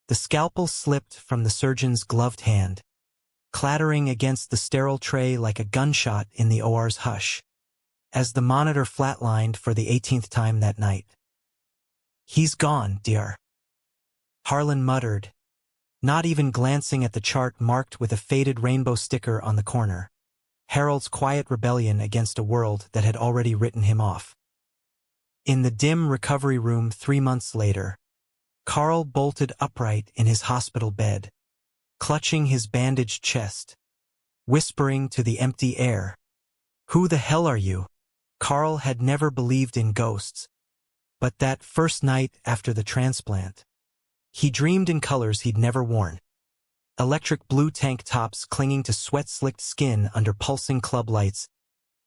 The scalpel slipped from the surgeon's gloved hand, clattering against the sterile tray like a gunshot in the OR's hush, as the monitor flatlined for the 18th time that night. "He's gone, dear," Harlan muttered, not even glancing at the chart marked with a faded rainbow sticker on the corner, Harold's quiet rebellion against a world that had already written him off. In the dim recovery room 3 months later, Carl bolted upright in his hospital bed, clutching his bandaged chest, whispering to the empty air, "Who the hell are you?" Carl had never believed in ghosts, but that first night after the transplant, he dreamed in colors he'd never worn. Electric blue tank tops clinging to sweat-slicked skin under pulsing club lights,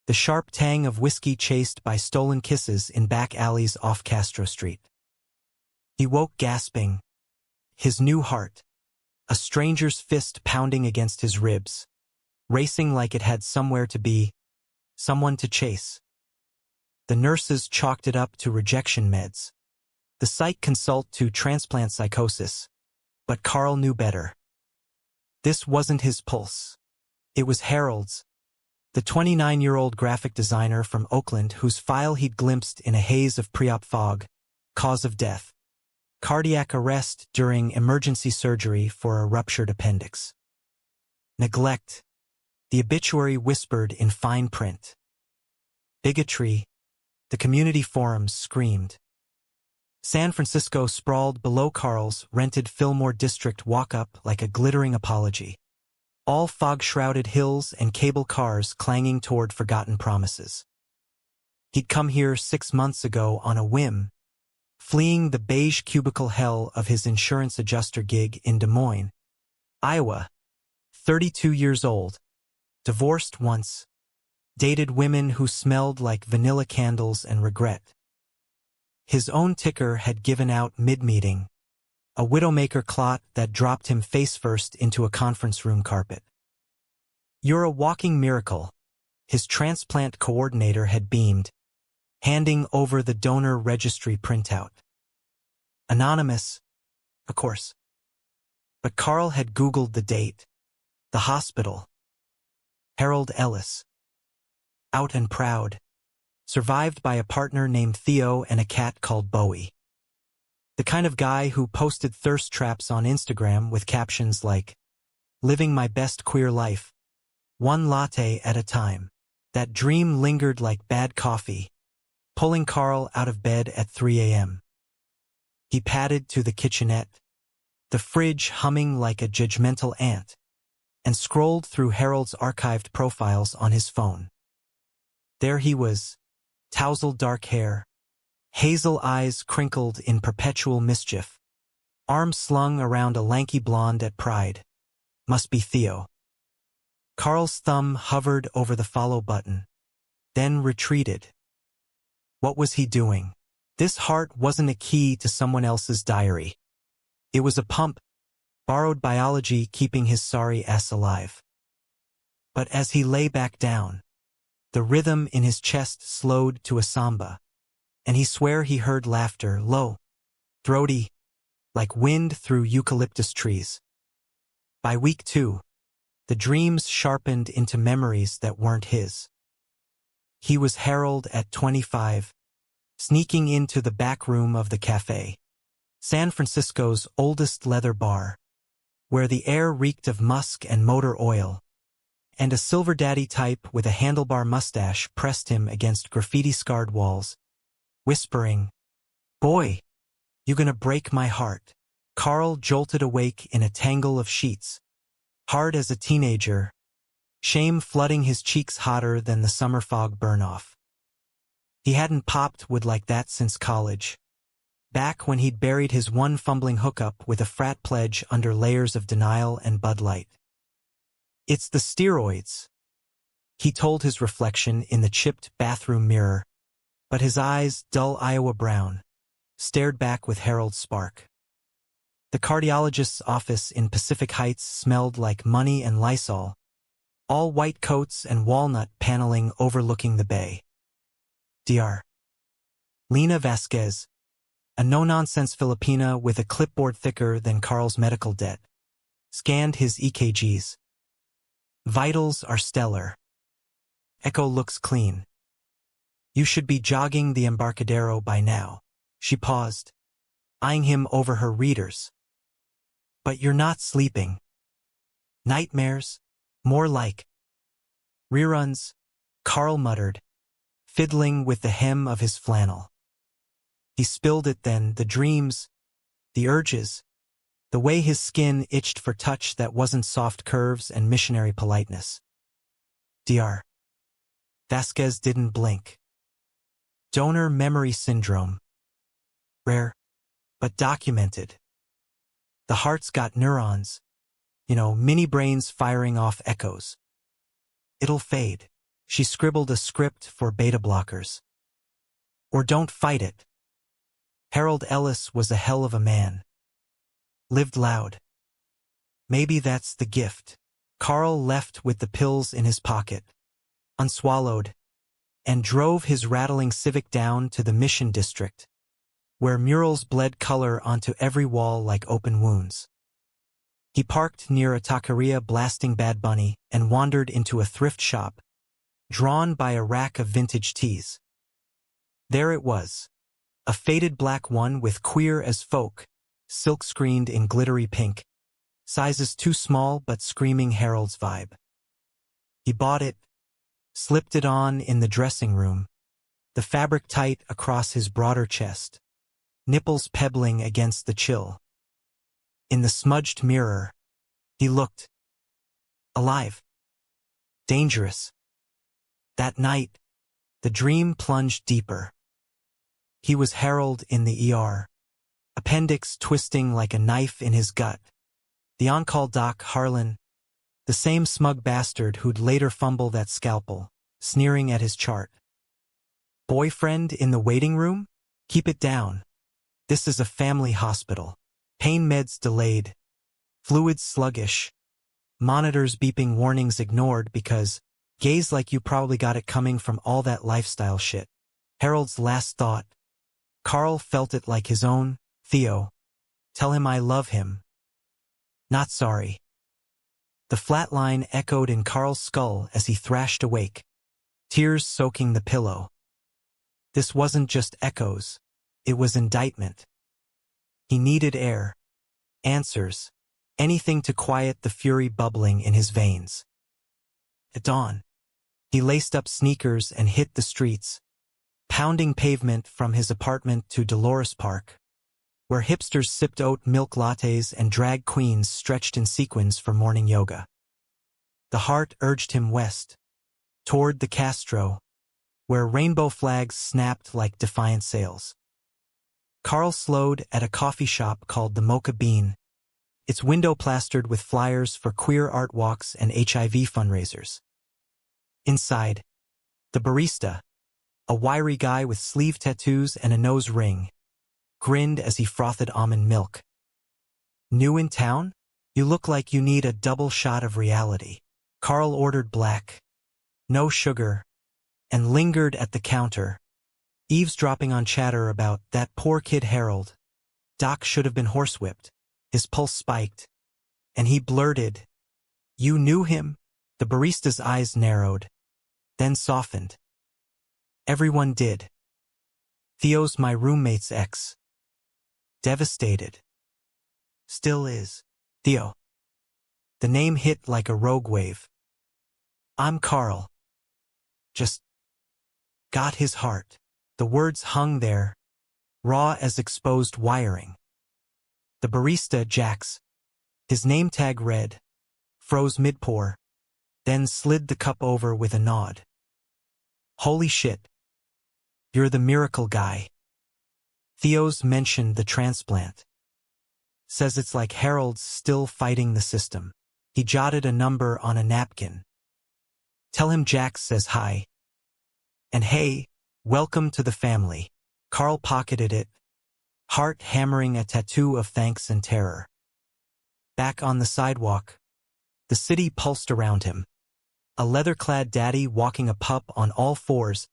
the sharp tang of whiskey chased by stolen kisses in back alleys off Castro Street. He woke gasping, his new heart, a stranger's fist pounding against his ribs, racing like it had somewhere to be, someone to chase. The nurses chalked it up to rejection meds, the psych consult to transplant psychosis, but Carl knew better. This wasn't his pulse. It was Harold's, the 29-year-old graphic designer from Oakland whose file he'd glimpsed in a haze of pre-op fog. Cause of death: cardiac arrest during emergency surgery for a ruptured appendix. Neglect, the obituary whispered in fine print. Bigotry, the community forums screamed. San Francisco sprawled below Carl's rented Fillmore district walk-up like a glittering apology. All fog-shrouded hills and cable cars clanging toward forgotten promises. He'd come here 6 months ago on a whim, fleeing the beige cubicle hell of his insurance adjuster gig in Des Moines, Iowa. 32 years old, divorced once, dated women who smelled like vanilla candles and regret. His own ticker had given out mid-meeting, a widowmaker clot that dropped him face-first into a conference room carpet. "You're a walking miracle," his transplant coordinator had beamed, handing over the donor registry printout. Anonymous, of course. But Carl had Googled the date, the hospital. Harold Ellis. Out and proud. Survived by a partner named Theo and a cat called Bowie. The kind of guy who posted thirst traps on Instagram with captions like, "Living my best queer life, one latte at a time." That dream lingered like bad coffee, pulling Carl out of bed at 3 a.m. He padded to the kitchenette, the fridge humming like a judgmental ant, and scrolled through Harold's archived profiles on his phone. There he was, tousled dark hair, hazel eyes crinkled in perpetual mischief, arms slung around a lanky blonde at Pride. Must be Theo. Carl's thumb hovered over the follow button, then retreated. What was he doing? This heart wasn't a key to someone else's diary. It was a pump, borrowed biology keeping his sorry ass alive. But as he lay back down, the rhythm in his chest slowed to a samba, and he swore he heard laughter, low, throaty, like wind through eucalyptus trees. By week 2, the dreams sharpened into memories that weren't his. He was Harold at 25, sneaking into the back room of the cafe, San Francisco's oldest leather bar, where the air reeked of musk and motor oil, and a silver daddy type with a handlebar mustache pressed him against graffiti-scarred walls, whispering, "Boy, you gonna break my heart." Carl jolted awake in a tangle of sheets, hard as a teenager, shame flooding his cheeks hotter than the summer fog burn-off. He hadn't popped wood like that since college, back when he'd buried his one fumbling hookup with a frat pledge under layers of denial and Bud Light. "It's the steroids," he told his reflection in the chipped bathroom mirror, but his eyes, dull Iowa brown, stared back with Harold's spark. The cardiologist's office in Pacific Heights smelled like money and Lysol, all white coats and walnut paneling overlooking the bay. Dr. Lena Vasquez, A no-nonsense Filipina with a clipboard thicker than Carl's medical debt. Scanned his EKGs. Vitals are stellar. Echo looks clean. You should be jogging the Embarcadero by now. She paused, eyeing him over her readers. But you're not sleeping. Nightmares? More like. Reruns, Carl muttered, fiddling with the hem of his flannel. He spilled it then, the dreams, the urges, the way his skin itched for touch that wasn't soft curves and missionary politeness. Dr. Vasquez didn't blink. Donor memory syndrome. Rare, but documented. The heart's got neurons, mini brains firing off echoes. It'll fade. She scribbled a script for beta blockers. Or don't fight it. Harold Ellis was a hell of a man. Lived loud. Maybe that's the gift. Carl left with the pills in his pocket, unswallowed, and drove his rattling Civic down to the Mission District, where murals bled color onto every wall like open wounds. He parked near a taqueria blasting Bad Bunny and wandered into a thrift shop, drawn by a rack of vintage teas. There it was, a faded black one with queer as folk, silk-screened in glittery pink, sizes too small but screaming Harold's vibe. He bought it, slipped it on in the dressing room, the fabric tight across his broader chest, nipples pebbling against the chill. In the smudged mirror, he looked alive, dangerous. That night, the dream plunged deeper. He was Harold in the ER, appendix twisting like a knife in his gut. The on-call doc, Harlan, the same smug bastard who'd later fumble that scalpel, sneering at his chart. Boyfriend in the waiting room? Keep it down. This is a family hospital. Pain meds delayed. Fluids sluggish. Monitors beeping, warnings ignored because gaze like you probably got it coming from all that lifestyle shit. Harold's last thought. Carl felt it like his own. Theo. Tell him I love him. Not sorry. The flat line echoed in Carl's skull as he thrashed awake, tears soaking the pillow. This wasn't just echoes. It was indictment. He needed air, answers, anything to quiet the fury bubbling in his veins. At dawn, he laced up sneakers and hit the streets, pounding pavement from his apartment to Dolores Park, where hipsters sipped oat milk lattes and drag queens stretched in sequins for morning yoga. The heart urged him west, toward the Castro, where rainbow flags snapped like defiant sails. Carl slowed at a coffee shop called the Mocha Bean, its window plastered with flyers for queer art walks and HIV fundraisers. Inside, the barista, a wiry guy with sleeve tattoos and a nose ring, grinned as he frothed almond milk. New in town? You look like you need a double shot of reality. Carl ordered black, no sugar, and lingered at the counter, eavesdropping on chatter about that poor kid Harold. Doc should have been horsewhipped. His pulse spiked, and he blurted, "You knew him?" The barista's eyes narrowed, then softened. Everyone did. Theo's my roommate's ex. Devastated. Still is. Theo. The name hit like a rogue wave. I'm Carl. Just got his heart. The words hung there, raw as exposed wiring. The barista, Jax, his name tag read, froze mid-pour, then slid the cup over with a nod. Holy shit. You're the miracle guy. Theo's mentioned the transplant. Says it's like Harold's still fighting the system. He jotted a number on a napkin. Tell him Jax says hi. And hey, welcome to the family. Carl pocketed it, heart hammering a tattoo of thanks and terror. Back on the sidewalk, the city pulsed around him. A leather-clad daddy walking a pup on all fours,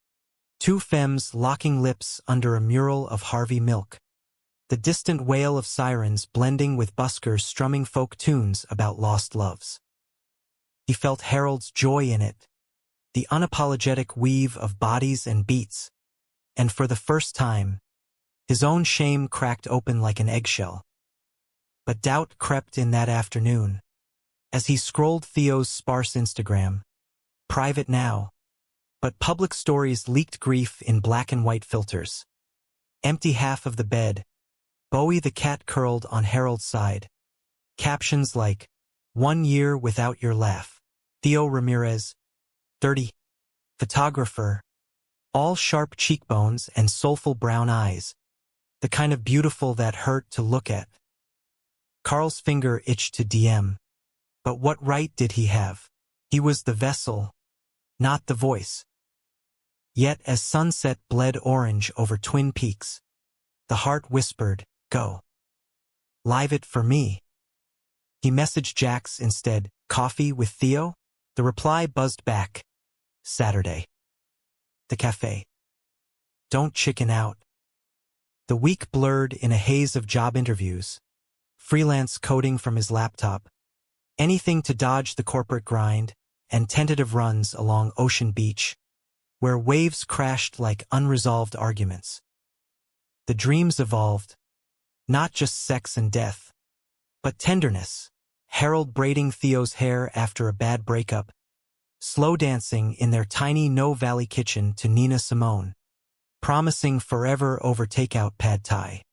two femmes locking lips under a mural of Harvey Milk. the distant wail of sirens blending with buskers strumming folk tunes about lost loves. He felt Harold's joy in it, the unapologetic weave of bodies and beats, and for the first time, his own shame cracked open like an eggshell. But doubt crept in that afternoon, as he scrolled Theo's sparse Instagram. Private now, but public stories leaked grief in black and white filters. Empty half of the bed, Bowie the cat curled on Harold's side. Captions like, "1 year without your laugh. Theo Ramirez, 30. Photographer. All sharp cheekbones and soulful brown eyes. The kind of beautiful that hurt to look at." Carl's finger itched to DM. But what right did he have? He was the vessel, not the voice. Yet as sunset bled orange over Twin Peaks, the heart whispered, "Go. Live it for me." He messaged Jax instead, "Coffee with Theo?" The reply buzzed back, "Saturday. The cafe. Don't chicken out." The week blurred in a haze of job interviews, freelance coding from his laptop, anything to dodge the corporate grind, and tentative runs along Ocean Beach, where waves crashed like unresolved arguments. The dreams evolved, not just sex and death, but tenderness. Harold braiding Theo's hair after a bad breakup, slow dancing in their tiny No Valley kitchen to Nina Simone, promising forever over takeout pad thai.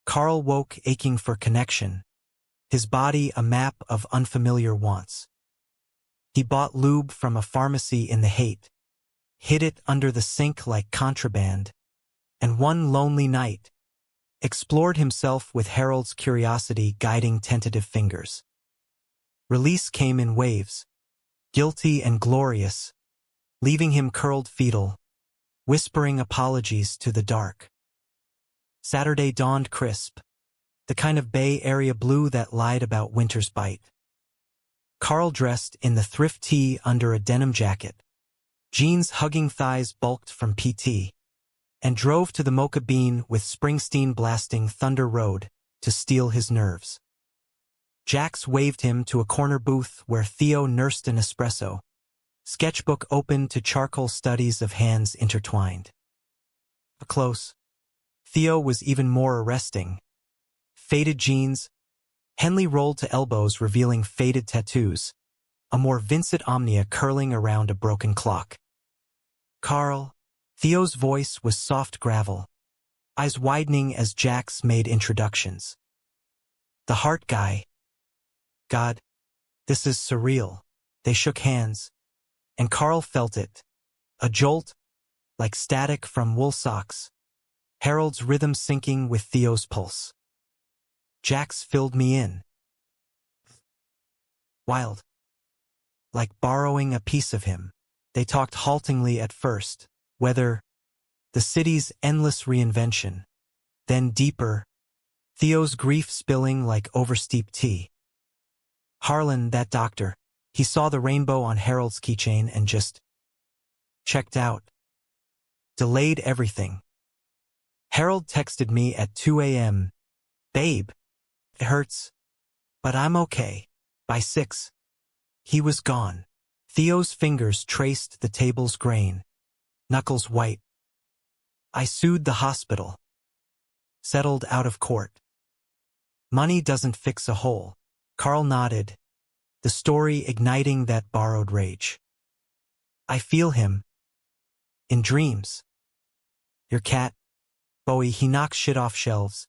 Carl woke aching for connection, his body a map of unfamiliar wants. He bought lube from a pharmacy in the Haight, hid it under the sink like contraband, and one lonely night, explored himself with Harold's curiosity guiding tentative fingers. Release came in waves, guilty and glorious, leaving him curled fetal, whispering apologies to the dark. Saturday dawned crisp, the kind of Bay Area blue that lied about winter's bite. Carl dressed in the thrift tee under a denim jacket, jeans hugging thighs bulked from PT, and drove to the Mocha Bean with Springsteen blasting Thunder Road to steal his nerves. Jax waved him to a corner booth where Theo nursed an espresso, sketchbook open to charcoal studies of hands intertwined. Close, Theo was even more arresting. Faded jeans, Henley rolled to elbows revealing faded tattoos, a more Vincent Omnia curling around a broken clock. "Carl." Theo's voice was soft gravel, eyes widening as Jax made introductions. "The heart guy." "God, this is surreal." They shook hands, and Carl felt it, a jolt, like static from wool socks, Harold's rhythm syncing with Theo's pulse. Jax filled me in. Wild. Like borrowing a piece of him. They talked haltingly at first, whether the city's endless reinvention, then deeper, Theo's grief spilling like oversteeped tea. Harlan, that doctor, he saw the rainbow on Harold's keychain and just checked out. Delayed everything. Harold texted me at 2 a.m. "Babe, it hurts, but I'm okay." By 6, he was gone. Theo's fingers traced the table's grain, knuckles white. "I sued the hospital. Settled out of court. Money doesn't fix a hole." Carl nodded, the story igniting that borrowed rage. "I feel him. In dreams. Your cat, Bowie, he knocks shit off shelves.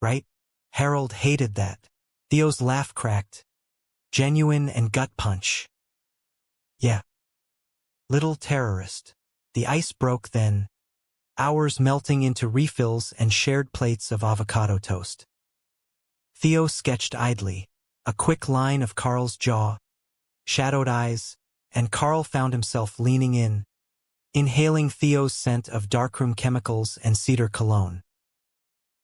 Right?" Harold hated that. Theo's laugh cracked, genuine and gut punch. "Yeah. Little terrorist." The ice broke then, hours melting into refills and shared plates of avocado toast. Theo sketched idly, a quick line of Carl's jaw, shadowed eyes, and Carl found himself leaning in, inhaling Theo's scent of darkroom chemicals and cedar cologne.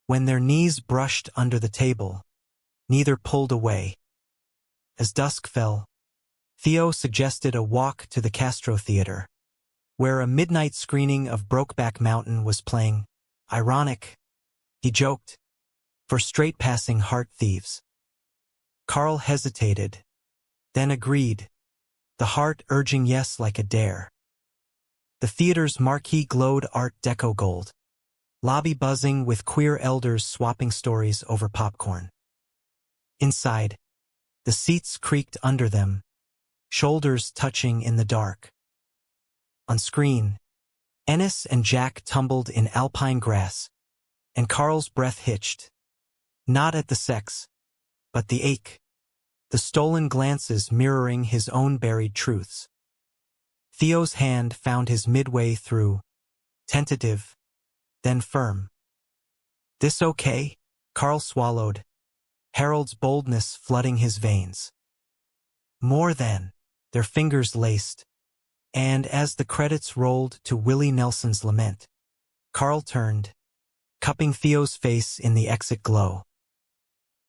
When their knees brushed under the table, neither pulled away. As dusk fell, Theo suggested a walk to the Castro Theater, where a midnight screening of Brokeback Mountain was playing. Ironic, he joked, for straight-passing heart thieves. Carl hesitated, then agreed, the heart urging yes like a dare. The theater's marquee glowed Art Deco gold, lobby buzzing with queer elders swapping stories over popcorn. Inside, the seats creaked under them, shoulders touching in the dark. On screen, Ennis and Jack tumbled in alpine grass, and Carl's breath hitched. Not at the sex, but the ache, the stolen glances mirroring his own buried truths. Theo's hand found his midway through, tentative, then firm. "This okay?" Carl swallowed, Harold's boldness flooding his veins. More than, their fingers laced, and as the credits rolled to Willie Nelson's lament, Carl turned, cupping Theo's face in the exit glow.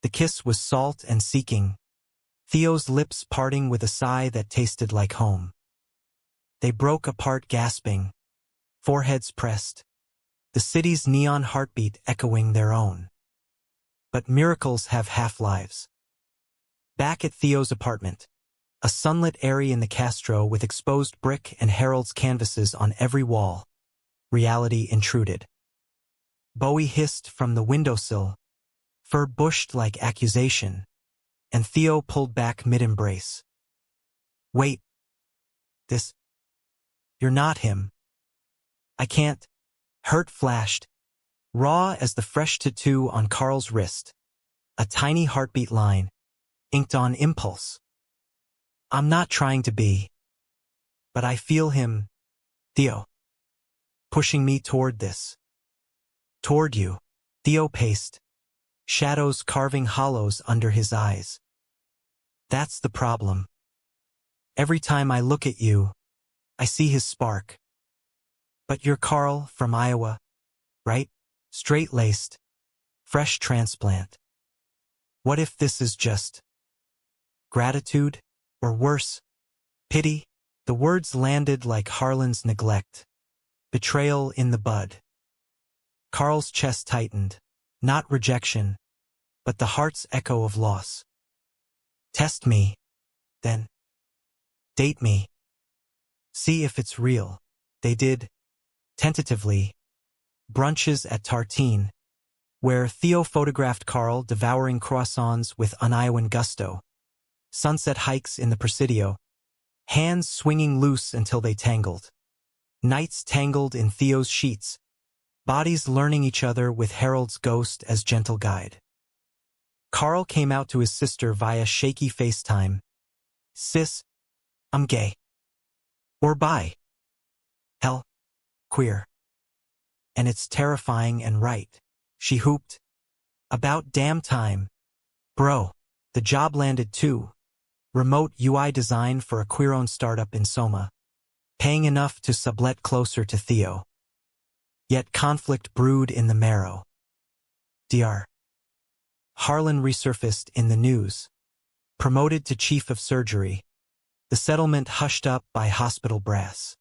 The kiss was salt and seeking, Theo's lips parting with a sigh that tasted like home. They broke apart gasping, foreheads pressed, the city's neon heartbeat echoing their own. But miracles have half-lives. Back at Theo's apartment, a sunlit area in the Castro with exposed brick and Harold's canvases on every wall, reality intruded. Bowie hissed from the windowsill, fur bushed like accusation, and Theo pulled back mid-embrace. "Wait. This. You're not him." "I can't." Hurt flashed, raw as the fresh tattoo on Carl's wrist, a tiny heartbeat line, inked on impulse. "I'm not trying to be. But I feel him, Theo, pushing me toward this. Toward you." Theo paced, shadows carving hollows under his eyes. "That's the problem. Every time I look at you, I see his spark. But you're Carl from Iowa, right? Straight-laced, fresh transplant. What if this is just gratitude, or worse, pity?" The words landed like Harlan's neglect, betrayal in the bud. Carl's chest tightened, not rejection, but the heart's echo of loss. "Test me, then. Date me. See if it's real." They did, tentatively, brunches at Tartine, where Theo photographed Carl devouring croissants with un-Iowan gusto, sunset hikes in the Presidio, hands swinging loose until they tangled, nights tangled in Theo's sheets, bodies learning each other with Harold's ghost as gentle guide. Carl came out to his sister via shaky FaceTime. "Sis, I'm gay. Or bi. Hell, queer. And it's terrifying and right," she hooped. "About damn time. Bro, the job landed too. Remote UI design for a queer-owned startup in Soma. Paying enough to sublet closer to Theo. Yet conflict brewed in the marrow. Dr. Harlan resurfaced in the news. Promoted to chief of surgery. The settlement hushed up by hospital brass.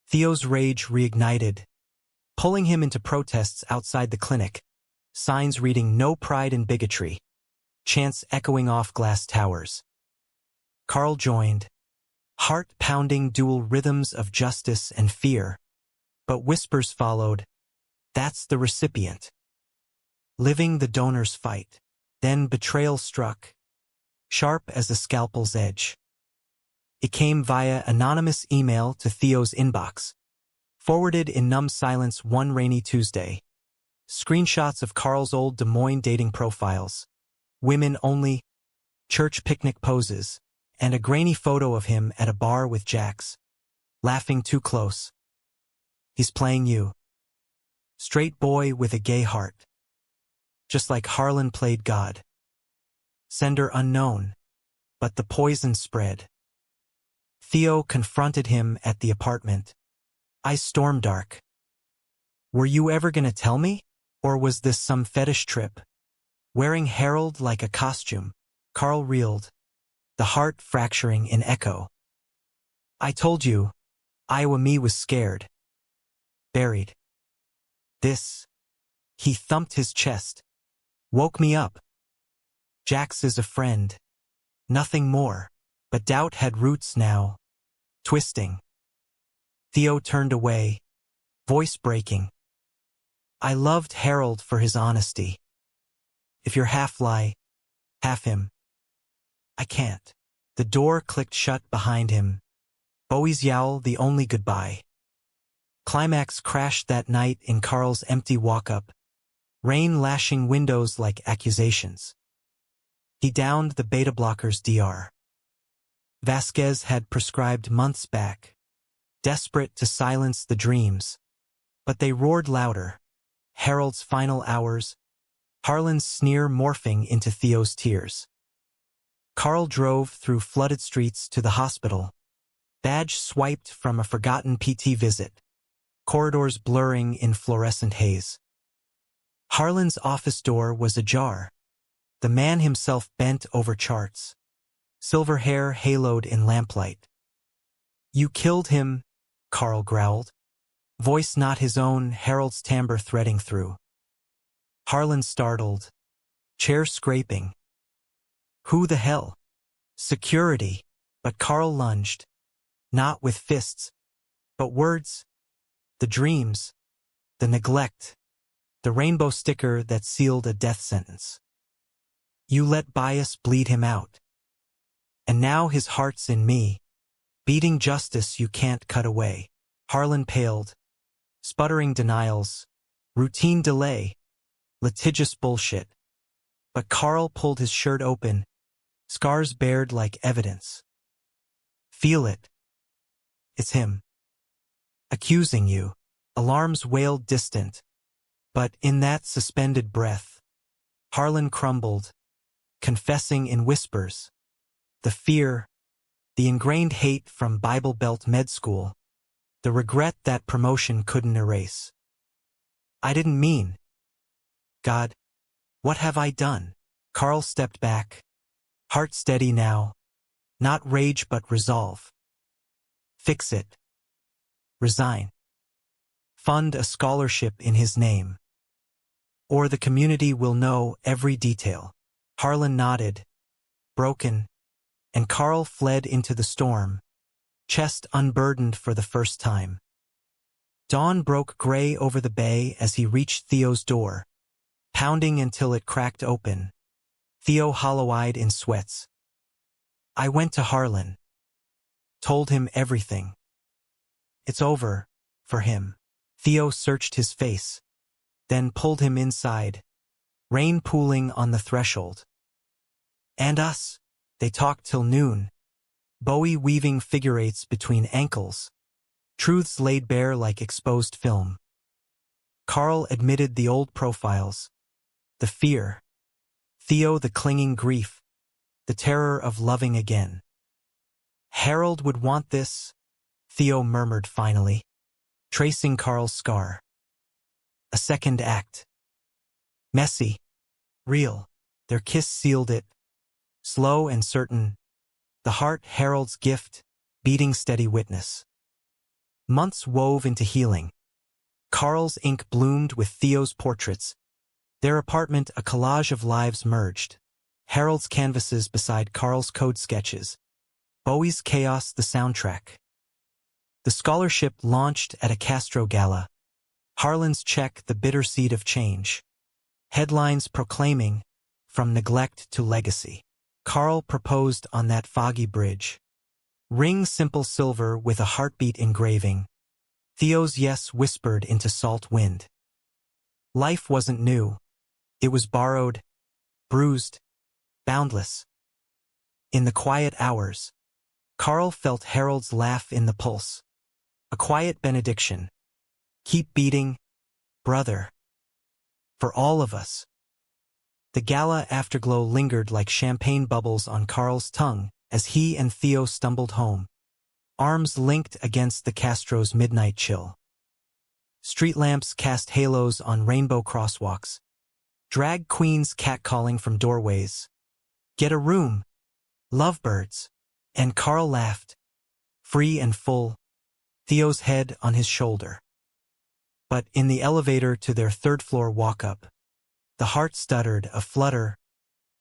Theo's rage reignited, pulling him into protests outside the clinic, signs reading "No pride in bigotry," chants echoing off glass towers. Carl joined, heart-pounding dual rhythms of justice and fear, but whispers followed, "That's the recipient." Living the donor's fight. Then betrayal struck, sharp as a scalpel's edge. It came via anonymous email to Theo's inbox, forwarded in numb silence one rainy Tuesday. Screenshots of Carl's old Des Moines dating profiles, women only, church picnic poses, and a grainy photo of him at a bar with Jax, laughing too close. "He's playing you. Straight boy with a gay heart. Just like Harlan played God. Sender unknown, but the poison spread." Theo confronted him at the apartment, eyes storm-dark. "Were you ever gonna tell me? Or was this some fetish trip? Wearing Harold like a costume?" Carl reeled, the heart fracturing in echo. "I told you, Iowa me was scared. Buried. This." He thumped his chest. Woke me up. Jax is a friend. Nothing more. But doubt had roots now. Twisting. Theo turned away, voice breaking. I loved Harold for his honesty. If you're half lie, half him. I can't. The door clicked shut behind him. Bowie's yowl the only goodbye. Climax crashed that night in Carl's empty walk-up, rain lashing windows like accusations. He downed the beta blockers Dr. Vasquez had prescribed months back, desperate to silence the dreams. But they roared louder. Harold's final hours, Harlan's sneer morphing into Theo's tears. Carl drove through flooded streets to the hospital, badge swiped from a forgotten PT visit, corridors blurring in fluorescent haze. Harlan's office door was ajar. The man himself bent over charts, silver hair haloed in lamplight. You killed him, Carl growled, voice not his own, Harold's timbre threading through. Harlan startled, chair scraping. Who the hell? Security. But Carl lunged, not with fists, but words. The dreams, the neglect, the rainbow sticker that sealed a death sentence. You let bias bleed him out. And now his heart's in me, beating justice you can't cut away. Harlan paled, sputtering denials, routine delay, litigious bullshit. But Carl pulled his shirt open, scars bared like evidence. Feel it. It's him. Accusing you. Alarms wailed distant. But in that suspended breath, Harlan crumbled, confessing in whispers. The fear, the ingrained hate from Bible Belt med school, the regret that promotion couldn't erase. I didn't mean. God, what have I done? Carl stepped back, heart steady now, not rage but resolve. Fix it. Resign. Fund a scholarship in his name. Or the community will know every detail. Harlan nodded, broken, and Carl fled into the storm, chest unburdened for the first time. Dawn broke gray over the bay as he reached Theo's door, pounding until it cracked open. Theo hollow-eyed in sweats. I went to Harlan. Told him everything. It's over, for him. Theo searched his face, then pulled him inside, rain pooling on the threshold. And us. They talked till noon, Bowie weaving figure eights between ankles, truths laid bare like exposed film. Carl admitted the old profiles, the fear, Theo the clinging grief, the terror of loving again. Harold would want this, Theo murmured finally, tracing Carl's scar. A second act. Messy. Real. Their kiss sealed it. Slow and certain. The heart Harold's gift, beating steady witness. Months wove into healing. Carl's ink bloomed with Theo's portraits. Their apartment a collage of lives merged. Harold's canvases beside Carl's code sketches. Bowie's chaos the soundtrack. The scholarship launched at a Castro gala. Harlan's check the bitter seed of change. Headlines proclaiming, from neglect to legacy. Carl proposed on that foggy bridge. Ring simple silver with a heartbeat engraving. Theo's yes whispered into salt wind. Life wasn't new. It was borrowed, bruised, boundless. In the quiet hours, Carl felt Harold's laugh in the pulse. A quiet benediction. Keep beating, brother. For all of us. The gala afterglow lingered like champagne bubbles on Carl's tongue as he and Theo stumbled home, arms linked against the Castro's midnight chill. Street lamps cast halos on rainbow crosswalks. Drag queens catcalling from doorways. Get a room. Lovebirds. And Carl laughed, free and full, Theo's head on his shoulder. But in the elevator to their third-floor walk-up, the heart stuttered, a flutter,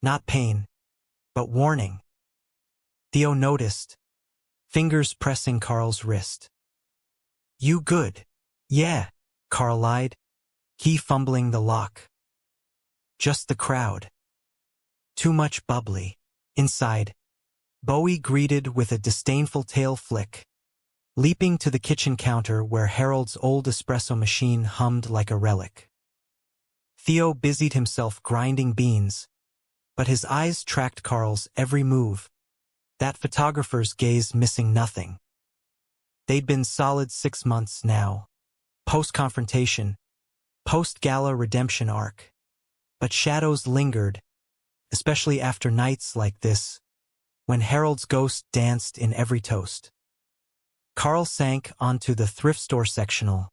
not pain, but warning. Theo noticed, fingers pressing Carl's wrist. "You good?" "Yeah," Carl lied, he fumbling the lock. "Just the crowd. Too much bubbly." Inside, Bowie greeted with a disdainful tail flick, leaping to the kitchen counter where Harold's old espresso machine hummed like a relic. Theo busied himself grinding beans, but his eyes tracked Carl's every move, that photographer's gaze missing nothing. They'd been solid 6 months now, post-confrontation, post-gala redemption arc. But shadows lingered, especially after nights like this, when Harold's ghost danced in every toast. Carl sank onto the thrift store sectional,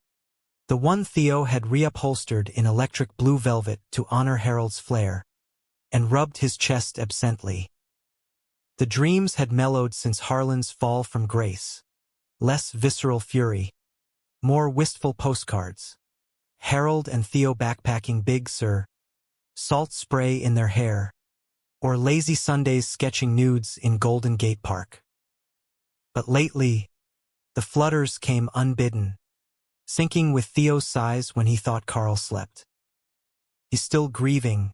the one Theo had reupholstered in electric blue velvet to honor Harold's flair, and rubbed his chest absently. The dreams had mellowed since Harlan's fall from grace. Less visceral fury, more wistful postcards. Harold and Theo backpacking Big Sur, salt spray in their hair, or lazy Sundays sketching nudes in Golden Gate Park. But lately, the flutters came unbidden, sinking with Theo's sighs when he thought Carl slept. He's still grieving.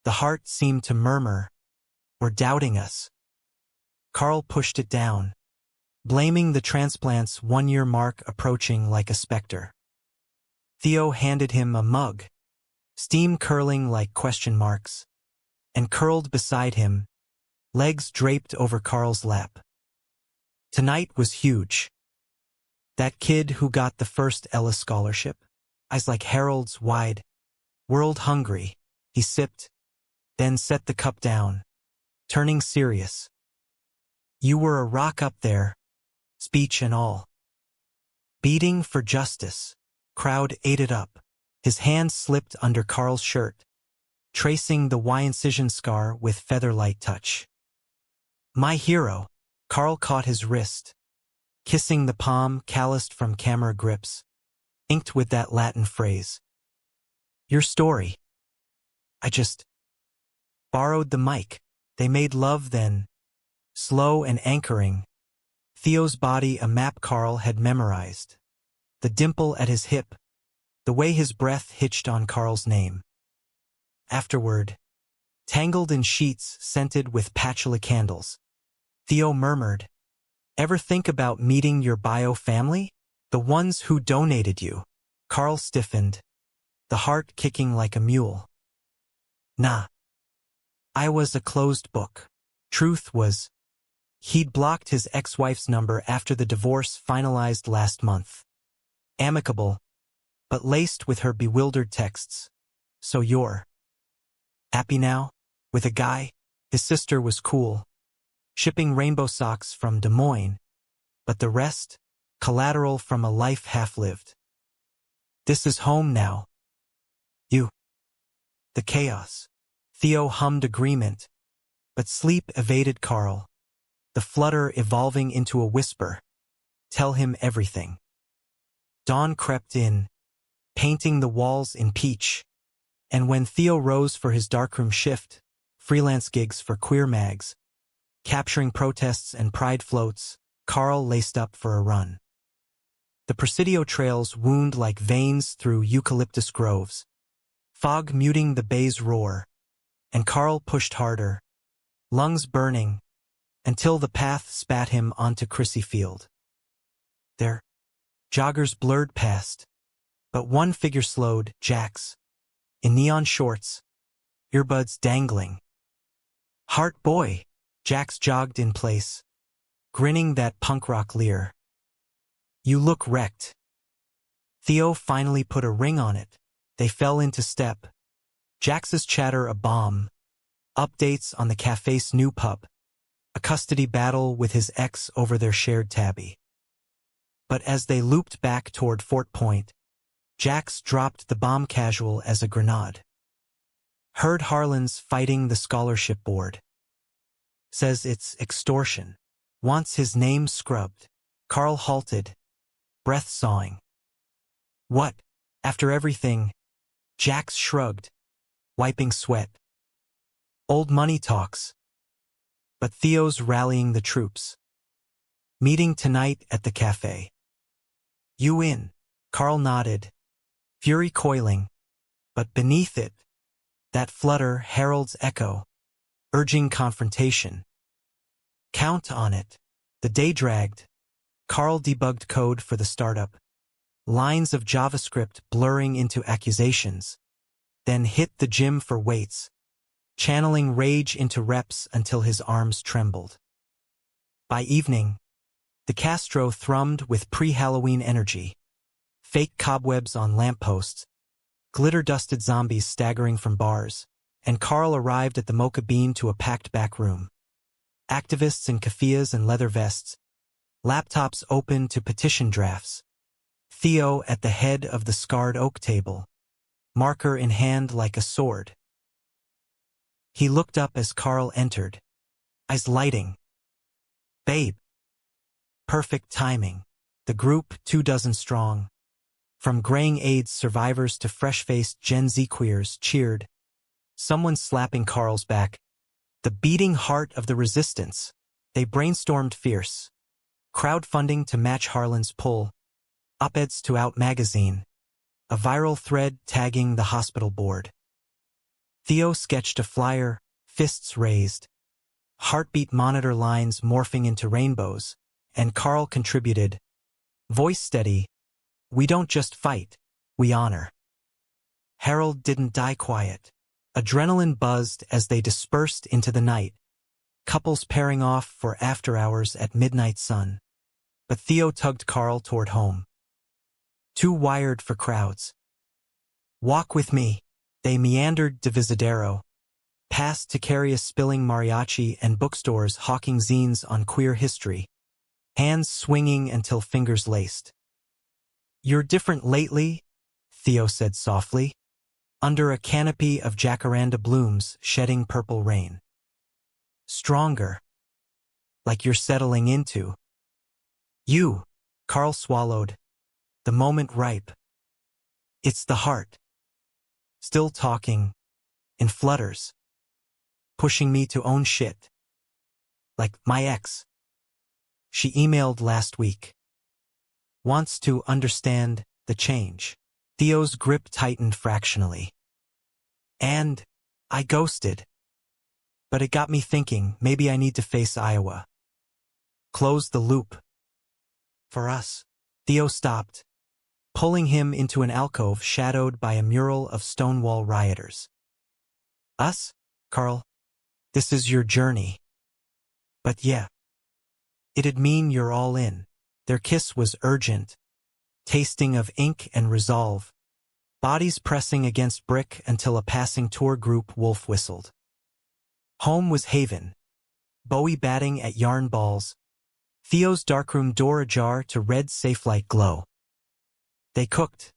The heart seemed to murmur, "We're doubting us." Carl pushed it down, blaming the transplant's 1-year mark approaching like a specter. Theo handed him a mug, steam curling like question marks, and curled beside him, legs draped over Carl's lap. Tonight was huge. That kid who got the first Ellis scholarship, eyes like Harold's wide, world-hungry. He sipped, then set the cup down, turning serious. "You were a rock up there, speech and all. Beating for justice." Crowd ate it up. His hand slipped under Carl's shirt, tracing the Y-incision scar with feather-light touch. "My hero." Carl caught his wrist, kissing the palm calloused from camera grips, inked with that Latin phrase. "Your story." "I just borrowed the mic." They made love then, slow and anchoring. Theo's body a map Carl had memorized. The dimple at his hip, the way his breath hitched on Carl's name. Afterward, tangled in sheets scented with patchouli candles, Theo murmured, "Ever think about meeting your bio family? The ones who donated you?" Carl stiffened, the heart kicking like a mule. "Nah. I was a closed book." Truth was, he'd blocked his ex-wife's number after the divorce finalized last month. Amicable, but laced with her bewildered texts. "So you're happy now? With a guy?" His sister was cool, shipping rainbow socks from Des Moines, but the rest, collateral from a life half-lived. "This is home now." "You." The chaos. Theo hummed agreement, but sleep evaded Carl, the flutter evolving into a whisper. "Tell him everything." Dawn crept in, painting the walls in peach, and when Theo rose for his darkroom shift, freelance gigs for queer mags, capturing protests and pride floats, Carl laced up for a run. The Presidio trails wound like veins through eucalyptus groves, fog muting the bay's roar, and Carl pushed harder, lungs burning, until the path spat him onto Crissy Field. There, joggers blurred past, but one figure slowed, Jax, in neon shorts, earbuds dangling. "Heart boy," Jax jogged in place, grinning that punk rock leer. "You look wrecked." Theo finally put a ring on it. They fell into step. Jax's chatter a bomb, updates on the cafe's new pup, a custody battle with his ex over their shared tabby. But as they looped back toward Fort Point, Jax dropped the bomb casual as a grenade. "Heard Harlan's fighting the scholarship board. Says it's extortion. Wants his name scrubbed." Carl halted, breath sawing. "What?" After everything, Jax shrugged, wiping sweat. Old money talks. But Theo's rallying the troops. Meeting tonight at the cafe. You in? Carl nodded, fury coiling. But beneath it, that flutter heralds echo, urging confrontation. Count on it. The day dragged. Carl debugged code for the startup. Lines of JavaScript blurring into accusations. Then hit the gym for weights, channeling rage into reps until his arms trembled. By evening, the Castro thrummed with pre-Halloween energy. Fake cobwebs on lampposts, glitter-dusted zombies staggering from bars, and Carl arrived at the Mocha Bean to a packed back room. Activists in keffiyehs and leather vests, laptops open to petition drafts. Theo at the head of the scarred oak table, marker in hand like a sword. He looked up as Carl entered, eyes lighting. Babe. Perfect timing. The group, 24 strong. From graying AIDS survivors to fresh-faced Gen Z queers cheered. Someone slapping Carl's back. The beating heart of the resistance. They brainstormed fierce. Crowdfunding to match Harlan's pull. Op-eds to Out magazine. A viral thread tagging the hospital board. Theo sketched a flyer, fists raised. Heartbeat monitor lines morphing into rainbows, and Carl contributed. Voice steady. We don't just fight, we honor. Harold didn't die quiet. Adrenaline buzzed as they dispersed into the night. Couples pairing off for after hours at midnight sun. But Theo tugged Carl toward home. Too wired for crowds. Walk with me. They meandered Divisadero, past Takaria's spilling mariachi and bookstores hawking zines on queer history, hands swinging until fingers laced. You're different lately, Theo said softly, under a canopy of jacaranda blooms shedding purple rain. Stronger. Like you're settling into. You, Carl swallowed. The moment ripe. It's the heart. Still talking, in flutters. Pushing me to own shit. Like my ex. She emailed last week. Wants to understand the change. Theo's grip tightened fractionally. And I ghosted. But it got me thinking, maybe I need to face Iowa. Close the loop. For us. Theo stopped, pulling him into an alcove shadowed by a mural of Stonewall rioters. Us, Carl? This is your journey. But yeah. It'd mean you're all in. Their kiss was urgent, tasting of ink and resolve, bodies pressing against brick until a passing tour group wolf whistled. Home was haven. Bowie batting at yarn balls, Theo's darkroom door ajar to red safe-light glow. They cooked.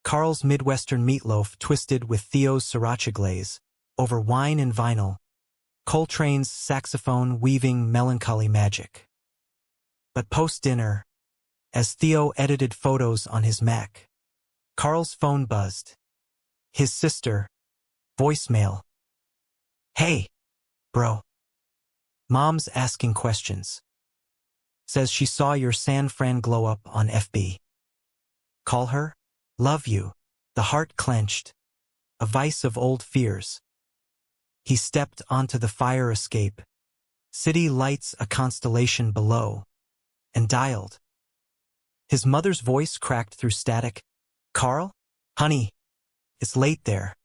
Carl's Midwestern meatloaf twisted with Theo's sriracha glaze, over wine and vinyl, Coltrane's saxophone weaving melancholy magic. But post-dinner, as Theo edited photos on his Mac, Carl's phone buzzed. His sister. Voicemail. Hey, bro. Mom's asking questions. Says she saw your San Fran glow up on FB. Call her? Love you. The heart clenched. A vice of old fears. He stepped onto the fire escape. City lights a constellation below. And dialed. His mother's voice cracked through static. Carl? Honey. It's late there.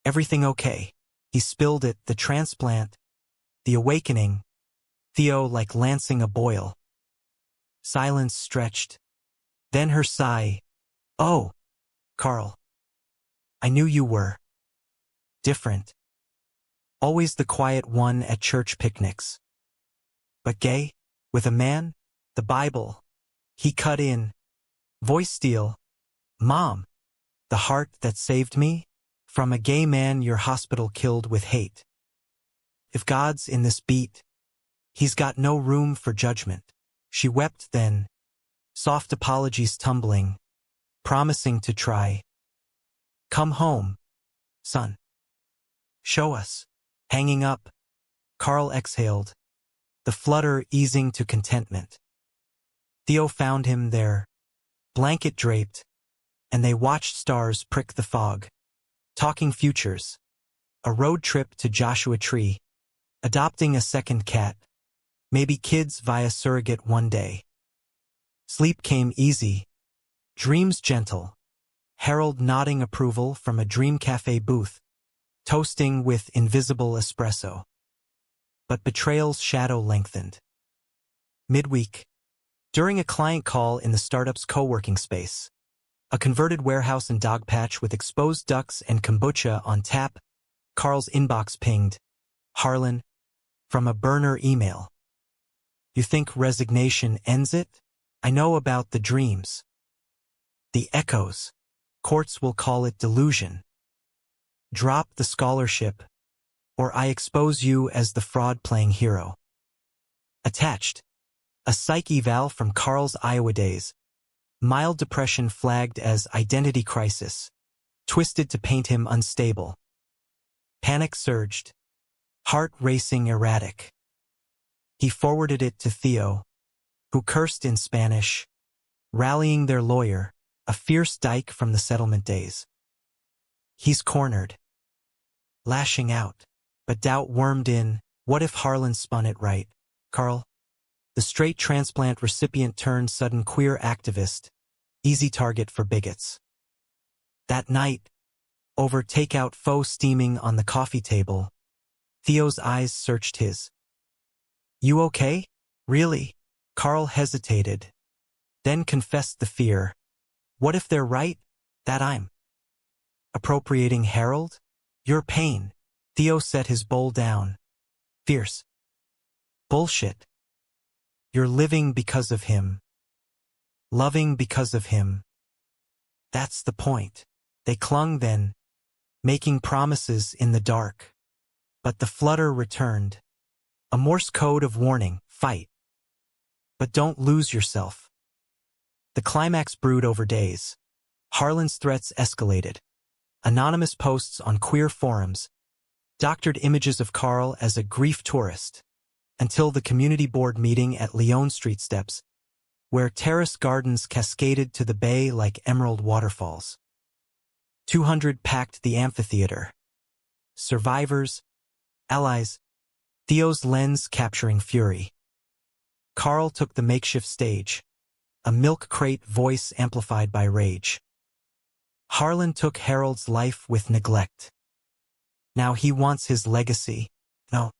Everything okay? He spilled it, the transplant. The awakening. Theo like lancing a boil. Silence stretched. Then her sigh. Oh, Carl. I knew you were. Different. Always the quiet one at church picnics. But gay? With a man? The Bible. He cut in. Voice steal. Mom. The heart that saved me? From a gay man your hospital killed with hate. If God's in this beat, he's got no room for judgment. She wept then. Soft apologies tumbling. promising to try. "Come home, son. Show us." Hanging up, Carl exhaled, the flutter easing to contentment. Theo found him there, blanket draped, and they watched stars prick the fog. Talking futures, a road trip to Joshua Tree, adopting a second cat, maybe kids via surrogate one day. Sleep came easy, dreams gentle, Harold nodding approval from a Dream Cafe booth, toasting with invisible espresso. But betrayal's shadow lengthened. Midweek, during a client call in the startup's co-working space, a converted warehouse and dog patch with exposed ducks and kombucha on tap, Carl's inbox pinged, "Harlan," from a burner email. "You think resignation ends it? I know about the dreams. The echoes. Courts will call it delusion. Drop the scholarship, or I expose you as the fraud-playing hero." Attached, a psych eval from Carl's Iowa days, mild depression flagged as identity crisis, twisted to paint him unstable. Panic surged, heart racing erratic. He forwarded it to Theo, who cursed in Spanish, rallying their lawyer, a fierce dyke from the settlement days. He's cornered. Lashing out, but doubt wormed in. What if Harlan spun it right? Carl, the straight transplant recipient turned sudden queer activist, easy target for bigots. That night, over takeout faux steaming on the coffee table, Theo's eyes searched his. "You okay? Really?" Carl hesitated, then confessed the fear. "What if they're right? That I'm appropriating Harold? Your pain." Theo set his bowl down. "Fierce. Bullshit. You're living because of him. Loving because of him. That's the point." They clung then, making promises in the dark. But the flutter returned. A Morse code of warning, fight. But don't lose yourself. The climax brewed over days. Harlan's threats escalated. Anonymous posts on queer forums, doctored images of Carl as a grief tourist, until the community board meeting at Leon Street steps, where terrace gardens cascaded to the bay like emerald waterfalls. 200 packed the amphitheater. Survivors, allies, Theo's lens capturing fury. Carl took the makeshift stage, a milk crate voice amplified by rage. Harlan took Harold's life with neglect. Now he wants his legacy. No.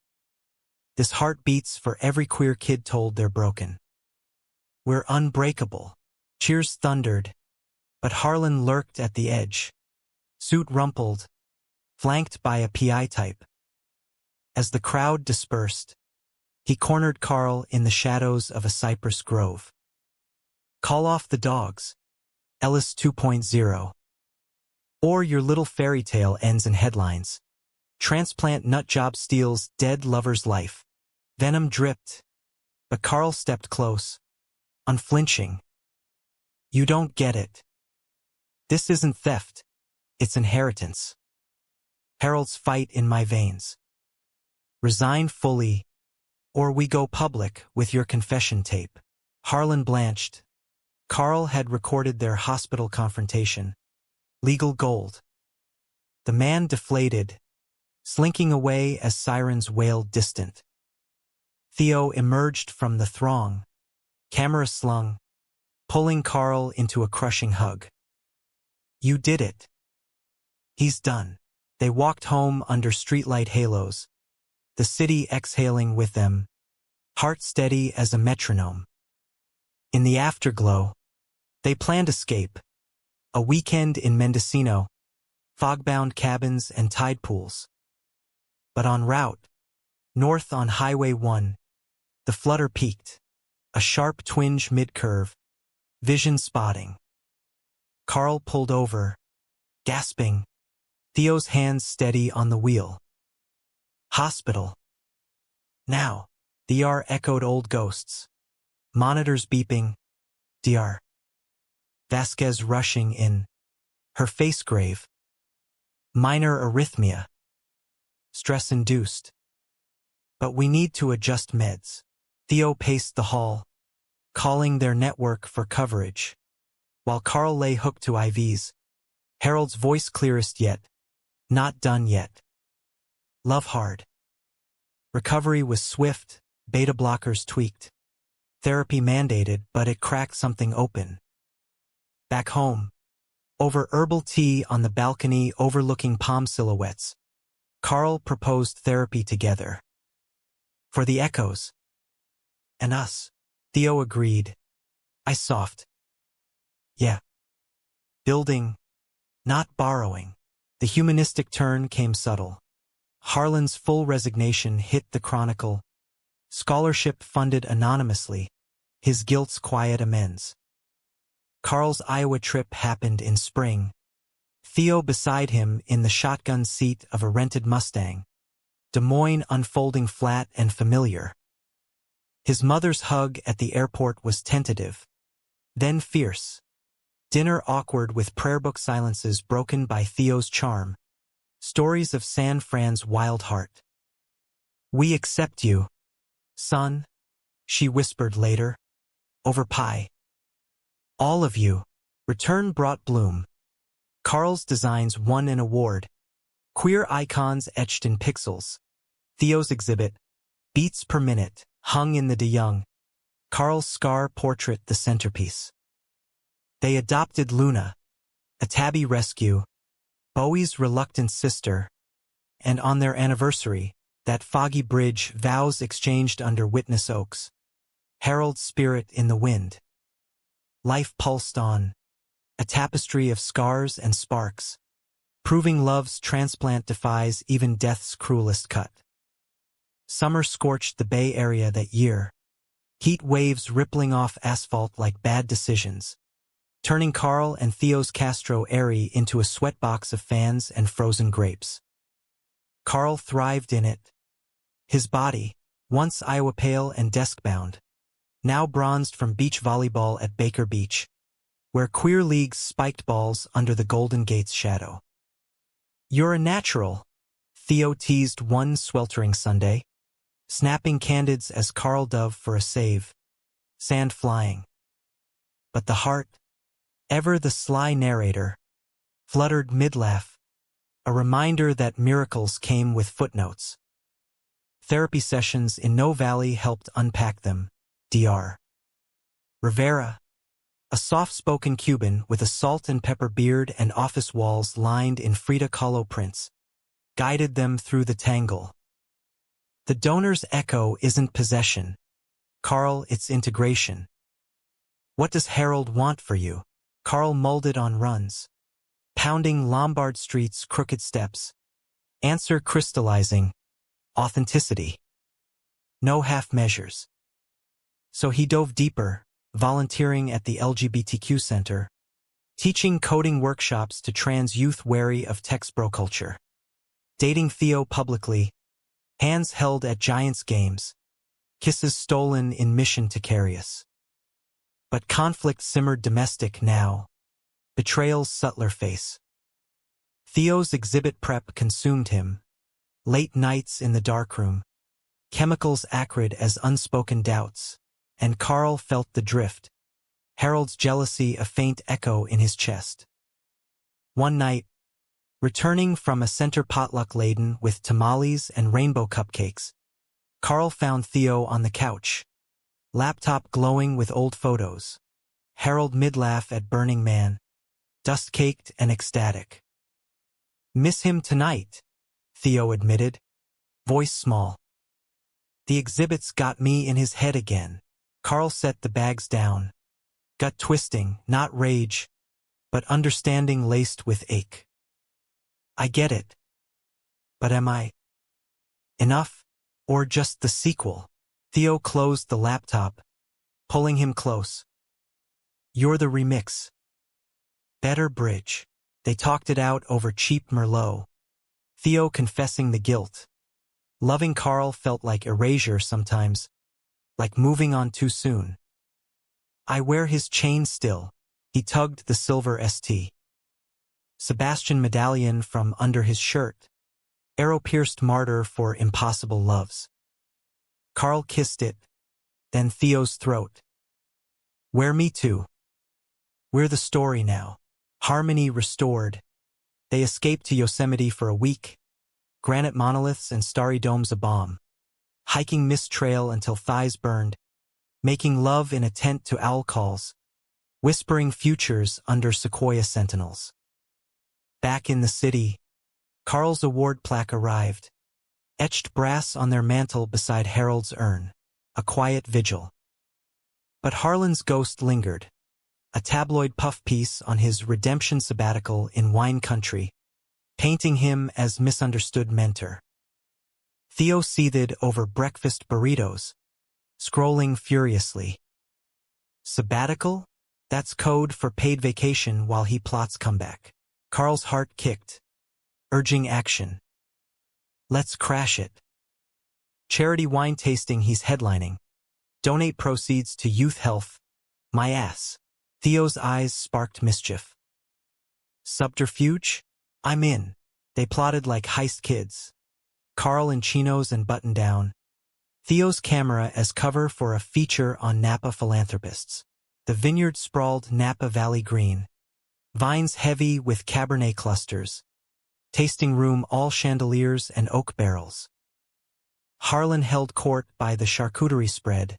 This heart beats for every queer kid told they're broken. We're unbreakable. Cheers thundered, but Harlan lurked at the edge. Suit rumpled, flanked by a PI type. As the crowd dispersed, he cornered Carl in the shadows of a cypress grove. "Call off the dogs. Ellis 2.0. Or your little fairy tale ends in headlines. Transplant nutjob steals dead lover's life." Venom dripped, but Carl stepped close, unflinching. "You don't get it. This isn't theft. It's inheritance. Harold's fight in my veins. Resign fully, or we go public with your confession tape." Harlan blanched. Carl had recorded their hospital confrontation. Legal gold. The man deflated, slinking away as sirens wailed distant. Theo emerged from the throng, camera slung, pulling Carl into a crushing hug. "You did it. He's done." They walked home under streetlight halos, the city exhaling with them, heart steady as a metronome. In the afterglow, they planned escape, a weekend in Mendocino, fog-bound cabins and tide pools. But en route, north on Highway 1, the flutter peaked, a sharp twinge mid-curve, vision spotting. Carl pulled over, gasping, Theo's hands steady on the wheel. Hospital. Now, DR echoed old ghosts. Monitors beeping. DR. Vasquez rushing in, her face grave. Minor arrhythmia. Stress-induced. But we need to adjust meds. Theo paced the hall, calling their network for coverage. While Carl lay hooked to IVs, Harold's voice clearest yet. Not done yet. Love hard. Recovery was swift, beta blockers tweaked. Therapy mandated, but it cracked something open. Back home, over herbal tea on the balcony overlooking palm silhouettes, Carl proposed therapy together. For the echoes. And us. Theo agreed. I soft. Yeah. Building, not borrowing. The humanistic turn came subtle. Harlan's full resignation hit the Chronicle. Scholarship funded anonymously. His guilt's quiet amends. Carl's Iowa trip happened in spring. Theo beside him in the shotgun seat of a rented Mustang. Des Moines unfolding flat and familiar. His mother's hug at the airport was tentative, then fierce. Dinner awkward with prayer book silences broken by Theo's charm. Stories of San Fran's wild heart. We accept you, son, she whispered later, over pie. All of you. Return brought bloom. Carl's designs won an award. Queer icons etched in pixels. Theo's exhibit, beats per minute, hung in the De Young. Carl's scar portrait the centerpiece. They adopted Luna, a tabby rescue, Bowie's reluctant sister, and on their anniversary, that foggy bridge vows exchanged under witness oaks. Harold's spirit in the wind. Life pulsed on, a tapestry of scars and sparks, proving love's transplant defies even death's cruelest cut. Summer scorched the Bay Area that year, heat waves rippling off asphalt like bad decisions, turning Carl and Theo's Castro Airy into a sweatbox of fans and frozen grapes. Carl thrived in it. His body, once Iowa pale and desk-bound, now bronzed from beach volleyball at Baker Beach, where queer leagues spiked balls under the Golden Gate's shadow. You're a natural, Theo teased one sweltering Sunday, snapping candids as Carl dove for a save, sand flying. But the heart, ever the sly narrator, fluttered mid-laugh, a reminder that miracles came with footnotes. Therapy sessions in No Valley helped unpack them. Dr. Rivera, a soft-spoken Cuban with a salt and pepper beard and office walls lined in Frida Kahlo prints, guided them through the tangle. The donor's echo isn't possession. Carl, it's integration. What does Harold want for you? Carl molded on runs, pounding Lombard Street's crooked steps. Answer crystallizing. Authenticity. No half measures. So he dove deeper, volunteering at the LGBTQ Center, teaching coding workshops to trans youth wary of textbro culture. Dating Theo publicly, hands held at Giants games, kisses stolen in mission to Carius. But conflict simmered domestic now, betrayal's subtler face. Theo's exhibit prep consumed him, late nights in the darkroom, chemicals acrid as unspoken doubts, and Carl felt the drift, Harold's jealousy a faint echo in his chest. One night, returning from a center potluck laden with tamales and rainbow cupcakes, Carl found Theo on the couch, laptop glowing with old photos. Harold mid-laugh at Burning Man, dust-caked and ecstatic. Miss him tonight, Theo admitted, voice small. The exhibits got me in his head again. Carl set the bags down. Gut twisting, not rage, but understanding laced with ache. I get it. But am I enough? Or just the sequel? Theo closed the laptop, pulling him close. You're the remix. Better bridge. They talked it out over cheap Merlot. Theo confessing the guilt. Loving Carl felt like erasure sometimes, like moving on too soon. I wear his chain still, He tugged the silver St. Sebastian medallion from under his shirt. Arrow-pierced martyr for impossible loves. Carl kissed it, then Theo's throat. Wear me too. We're the story now. Harmony restored. They escaped to Yosemite for a week. Granite monoliths and starry domes a balm. Hiking mist trail until thighs burned. Making love in a tent to owl calls. Whispering futures under sequoia sentinels. Back in the city, Carl's award plaque arrived. Etched brass on their mantel beside Harold's urn. A quiet vigil. But Harlan's ghost lingered. A tabloid puff piece on his redemption sabbatical in wine country, painting him as misunderstood mentor. Theo seethed over breakfast burritos, scrolling furiously. Sabbatical? That's code for paid vacation while he plots comeback. Carl's heart kicked, urging action. Let's crash it. Charity wine tasting he's headlining. Donate proceeds to youth health. My ass. Theo's eyes sparked mischief. Subterfuge? I'm in. They plotted like heist kids. Carl in chinos and button-down. Theo's camera as cover for a feature on Napa philanthropists. The vineyard sprawled Napa Valley green. Vines heavy with Cabernet clusters. Tasting room all chandeliers and oak barrels. Harlan held court by the charcuterie spread.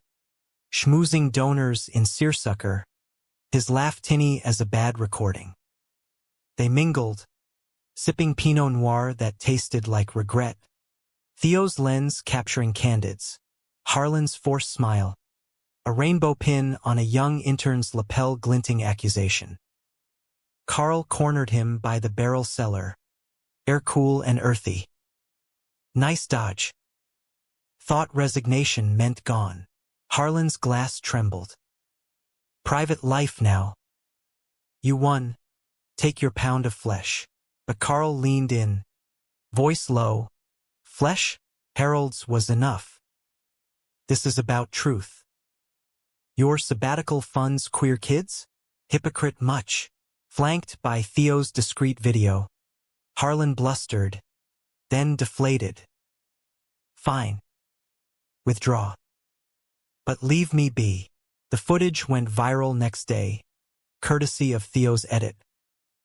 Schmoozing donors in seersucker. His laugh tinny as a bad recording. They mingled, sipping Pinot Noir that tasted like regret. Theo's lens capturing candids. Harlan's forced smile. A rainbow pin on a young intern's lapel glinting accusation. Carl cornered him by the barrel cellar. Air cool and earthy. Nice dodge. Thought resignation meant gone. Harlan's glass trembled. Private life now. You won. Take your pound of flesh. But Carl leaned in. Voice low. Flesh? Harold's was enough. This is about truth. Your sabbatical funds queer kids? Hypocrite much. Flanked by Theo's discreet video. Harlan blustered. Then deflated. Fine. Withdraw. But leave me be. The footage went viral next day, courtesy of Theo's edit.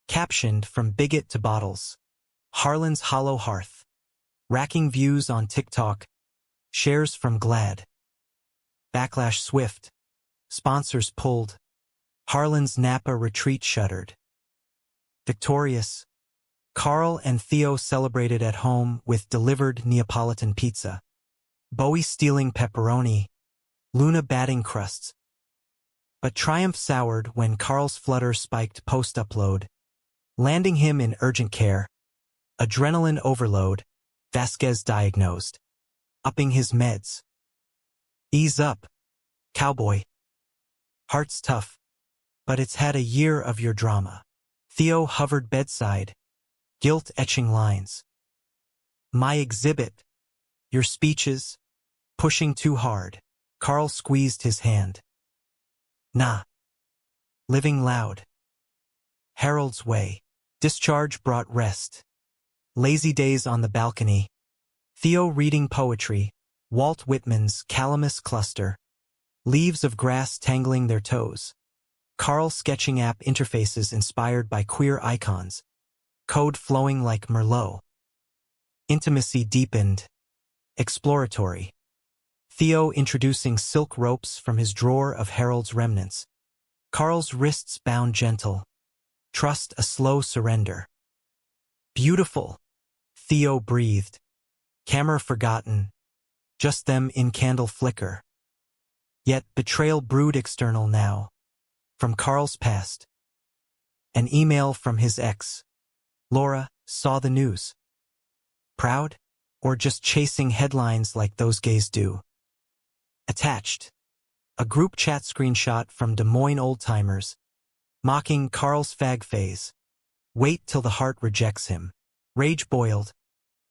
Captioned from bigot to bottles. Harlan's hollow hearth. Racking views on TikTok. Shares from Glad. Backlash swift. Sponsors pulled. Harlan's Napa retreat shuttered. Victorious. Carl and Theo celebrated at home with delivered Neapolitan pizza. Bowie stealing pepperoni. Luna batting crusts. But triumph soured when Carl's flutter spiked post-upload, landing him in urgent care. Adrenaline overload, Vasquez diagnosed. Upping his meds. Ease up, cowboy. Heart's tough, but it's had a year of your drama. Theo hovered bedside, guilt-etching lines. My exhibit. Your speeches. Pushing too hard. Carl squeezed his hand. Nah. Living loud. Harold's way. Discharge brought rest. Lazy days on the balcony. Theo reading poetry. Walt Whitman's Calamus Cluster. Leaves of grass tangling their toes. Carl sketching app interfaces inspired by queer icons. Code flowing like Merlot. Intimacy deepened. Exploratory. Theo introducing silk ropes from his drawer of Harold's remnants. Carl's wrists bound gentle. Trust a slow surrender. Beautiful. Theo breathed. Camera forgotten. Just them in candle flicker. Yet betrayal brewed external now. From Carl's past. An email from his ex. Laura saw the news. Proud? Or just chasing headlines like those gays do? Attached. A group chat screenshot from Des Moines old-timers. Mocking Carl's fag phase. Wait till the heart rejects him. Rage boiled.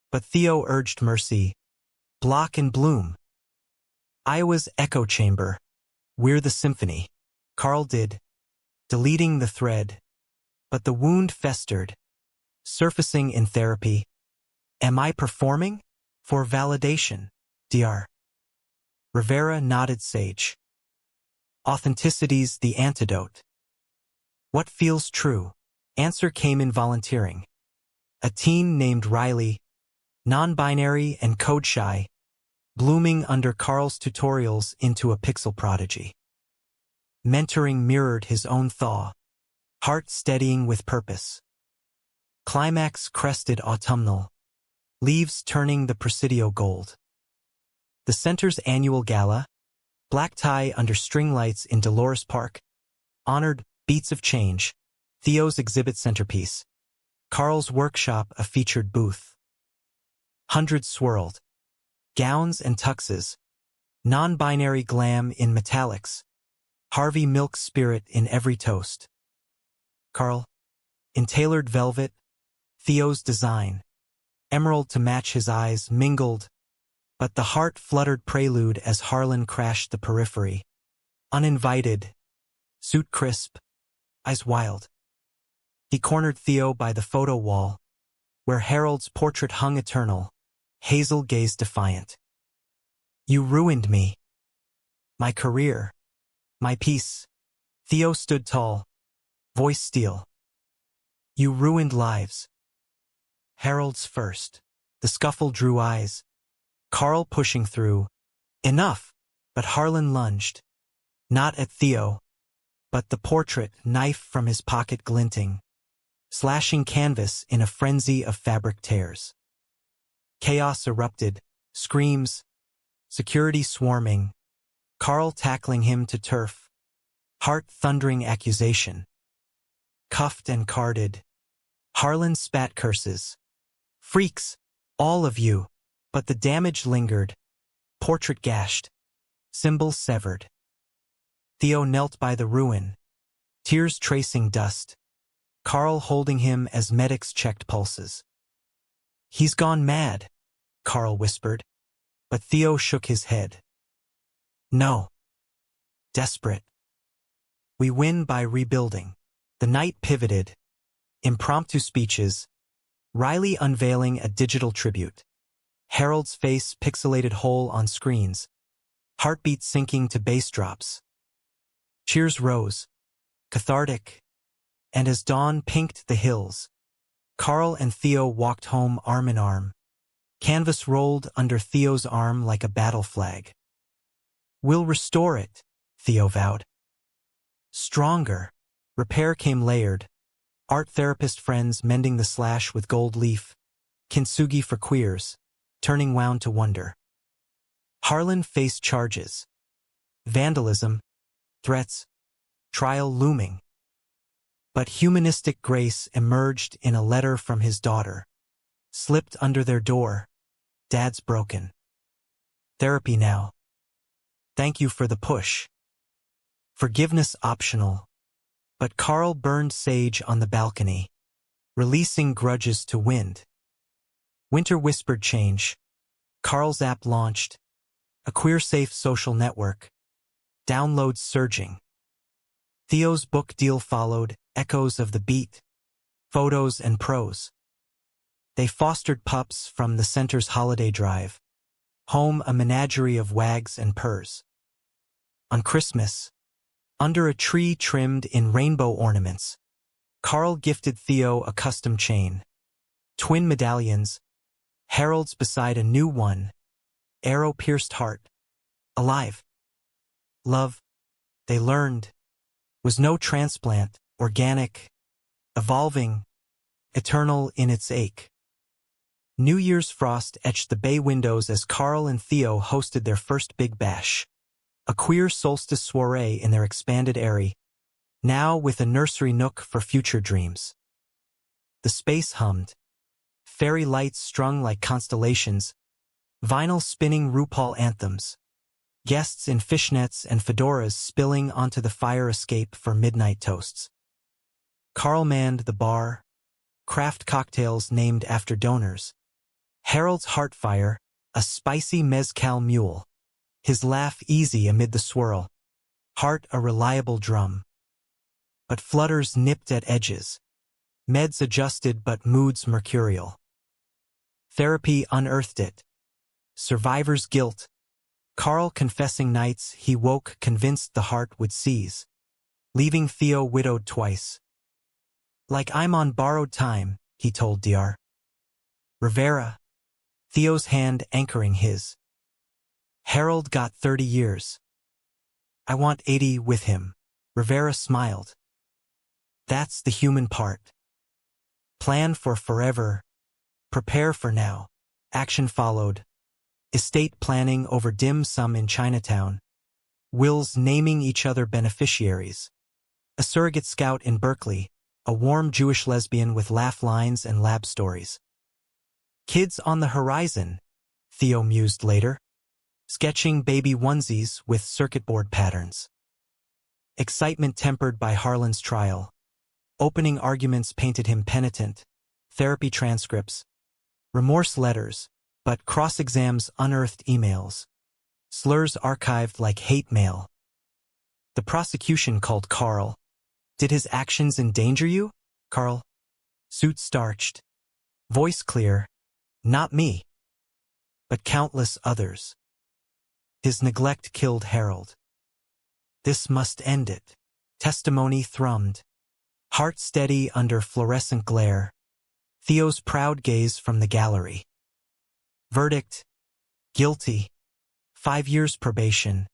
But Theo urged mercy. Block and bloom. Iowa's echo chamber. We're the symphony. Carl did. deleting the thread, but the wound festered, surfacing in therapy. Am I performing? For validation, Dr. Rivera nodded sage. Authenticity's the antidote. What feels true? Answer came in volunteering. A teen named Riley, non-binary and code-shy, blooming under Carl's tutorials into a pixel prodigy. Mentoring mirrored his own thaw, heart steadying with purpose. Climax crested autumnal, leaves turning the Presidio gold. The center's annual gala, black tie under string lights in Dolores Park, honored Beats of Change, Theo's exhibit centerpiece. Carl's workshop a featured booth. Hundreds swirled. Gowns and tuxes. Non-binary glam in metallics. Harvey Milk spirit in every toast. Carl, in tailored velvet, Theo's design. Emerald to match his eyes mingled, but the heart fluttered prelude as Harlan crashed the periphery. Uninvited, suit crisp, eyes wild. He cornered Theo by the photo wall, where Harold's portrait hung eternal, Hazel gazed defiant. You ruined me. My career. My peace. Theo stood tall, voice steel. You ruined lives. Harold's first. The scuffle drew eyes. Carl pushing through. Enough! But Harlan lunged. Not at Theo, but the portrait, knife from his pocket glinting, slashing canvas in a frenzy of fabric tears. Chaos erupted, screams, security swarming, Carl tackling him to turf, heart-thundering accusation. Cuffed and carded, Harlan spat curses. Freaks, all of you, but the damage lingered, portrait gashed, symbol severed. Theo knelt by the ruin, tears tracing dust, Carl holding him as medics checked pulses. He's gone mad, Carl whispered, but Theo shook his head. No. Desperate. We win by rebuilding. The night pivoted. Impromptu speeches. Riley unveiling a digital tribute. Harold's face pixelated whole on screens. Heartbeat sinking to bass drops. Cheers rose. Cathartic. And as dawn pinked the hills, Carl and Theo walked home arm in arm. Canvas rolled under Theo's arm like a battle flag. We'll restore it, Theo vowed. Stronger. Repair came layered. Art therapist friends mending the slash with gold leaf. Kintsugi for queers, turning wound to wonder. Harlan faced charges. Vandalism, threats, trial looming. But humanistic grace emerged in a letter from his daughter. Slipped under their door. Dad's broken. Therapy now. Thank you for the push. Forgiveness optional. But Carl burned sage on the balcony, releasing grudges to wind. Winter whispered change. Carl's app launched. A queer-safe social network. Downloads surging. Theo's book deal followed, echoes of the beat, photos and prose. They fostered pups from the center's holiday drive, home a menagerie of wags and purrs. On Christmas, under a tree trimmed in rainbow ornaments, Carl gifted Theo a custom chain. Twin medallions, Harold's beside a new one, arrow-pierced heart, alive. Love, they learned, was no transplant, organic, evolving, eternal in its ache. New Year's frost etched the bay windows as Carl and Theo hosted their first big bash. A queer solstice soiree in their expanded airy, now with a nursery nook for future dreams. The space hummed. Fairy lights strung like constellations, vinyl spinning RuPaul anthems. Guests in fishnets and fedoras spilling onto the fire escape for midnight toasts. Carl manned the bar, craft cocktails named after donors. Harold's heartfire, a spicy mezcal mule. His laugh easy amid the swirl. Heart a reliable drum. but flutters nipped at edges. Meds adjusted but moods mercurial. Therapy unearthed it. Survivor's guilt. Carl confessing nights he woke convinced the heart would seize, leaving Theo widowed twice. Like I'm on borrowed time, he told Dr. Rivera, Theo's hand anchoring his. Harold got 30 years. I want 80 with him. Rivera smiled. That's the human part. Plan for forever. Prepare for now. Action followed. Estate planning over dim sum in Chinatown. Wills naming each other beneficiaries. A surrogate scout in Berkeley, a warm Jewish lesbian with laugh lines and lab stories. Kids on the horizon, Theo mused later, sketching baby onesies with circuit board patterns. Excitement tempered by Harlan's trial. Opening arguments painted him penitent, therapy transcripts, remorse letters, but cross-exams unearthed emails, slurs archived like hate mail. The prosecution called Carl. Did his actions endanger you, Carl? Suit starched. Voice clear. Not me. But countless others. His neglect killed Harold. This must end it. Testimony thrummed. Heart steady under fluorescent glare. Theo's proud gaze from the gallery. Verdict. Guilty. 5 years probation.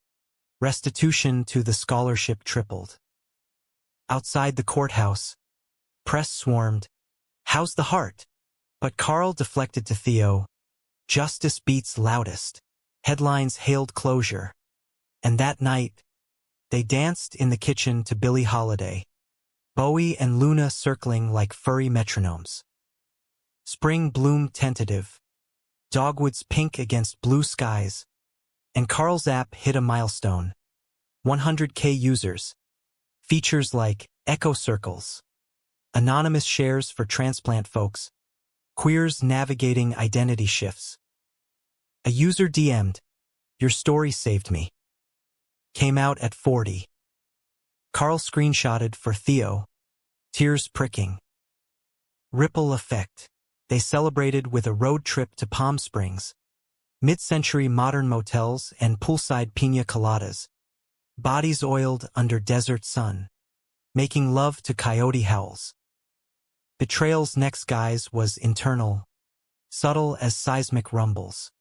Restitution to the scholarship tripled. Outside the courthouse, press swarmed. How's the heart? But Carl deflected to Theo. Justice beats loudest. Headlines hailed closure. And that night, they danced in the kitchen to Billie Holiday. Bowie and Luna circling like furry metronomes. Spring bloomed tentative. Dogwoods pink against blue skies. And Carl's app hit a milestone. 100K users. Features like echo circles. Anonymous shares for transplant folks. Queers navigating identity shifts. A user DM'd, "Your story saved me." Came out at 40. Carl screenshotted for Theo. Tears pricking. Ripple effect. They celebrated with a road trip to Palm Springs. Mid-century modern motels and poolside piña coladas. Bodies oiled under desert sun. Making love to coyote howls. Betrayal's next guise was internal. Subtle as seismic rumbles.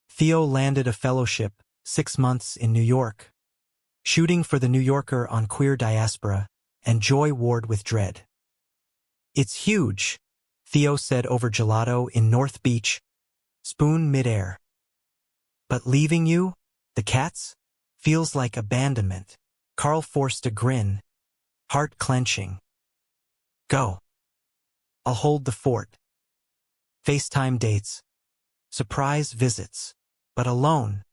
Theo landed a fellowship, 6 months in New York. Shooting for The New Yorker on queer diaspora, and Joy warred with dread. It's huge, Theo said over gelato in North Beach, spoon midair. But leaving you, the cats, feels like abandonment. Carl forced a grin, heart clenching. Go. I'll hold the fort. FaceTime dates. Surprise visits. But alone.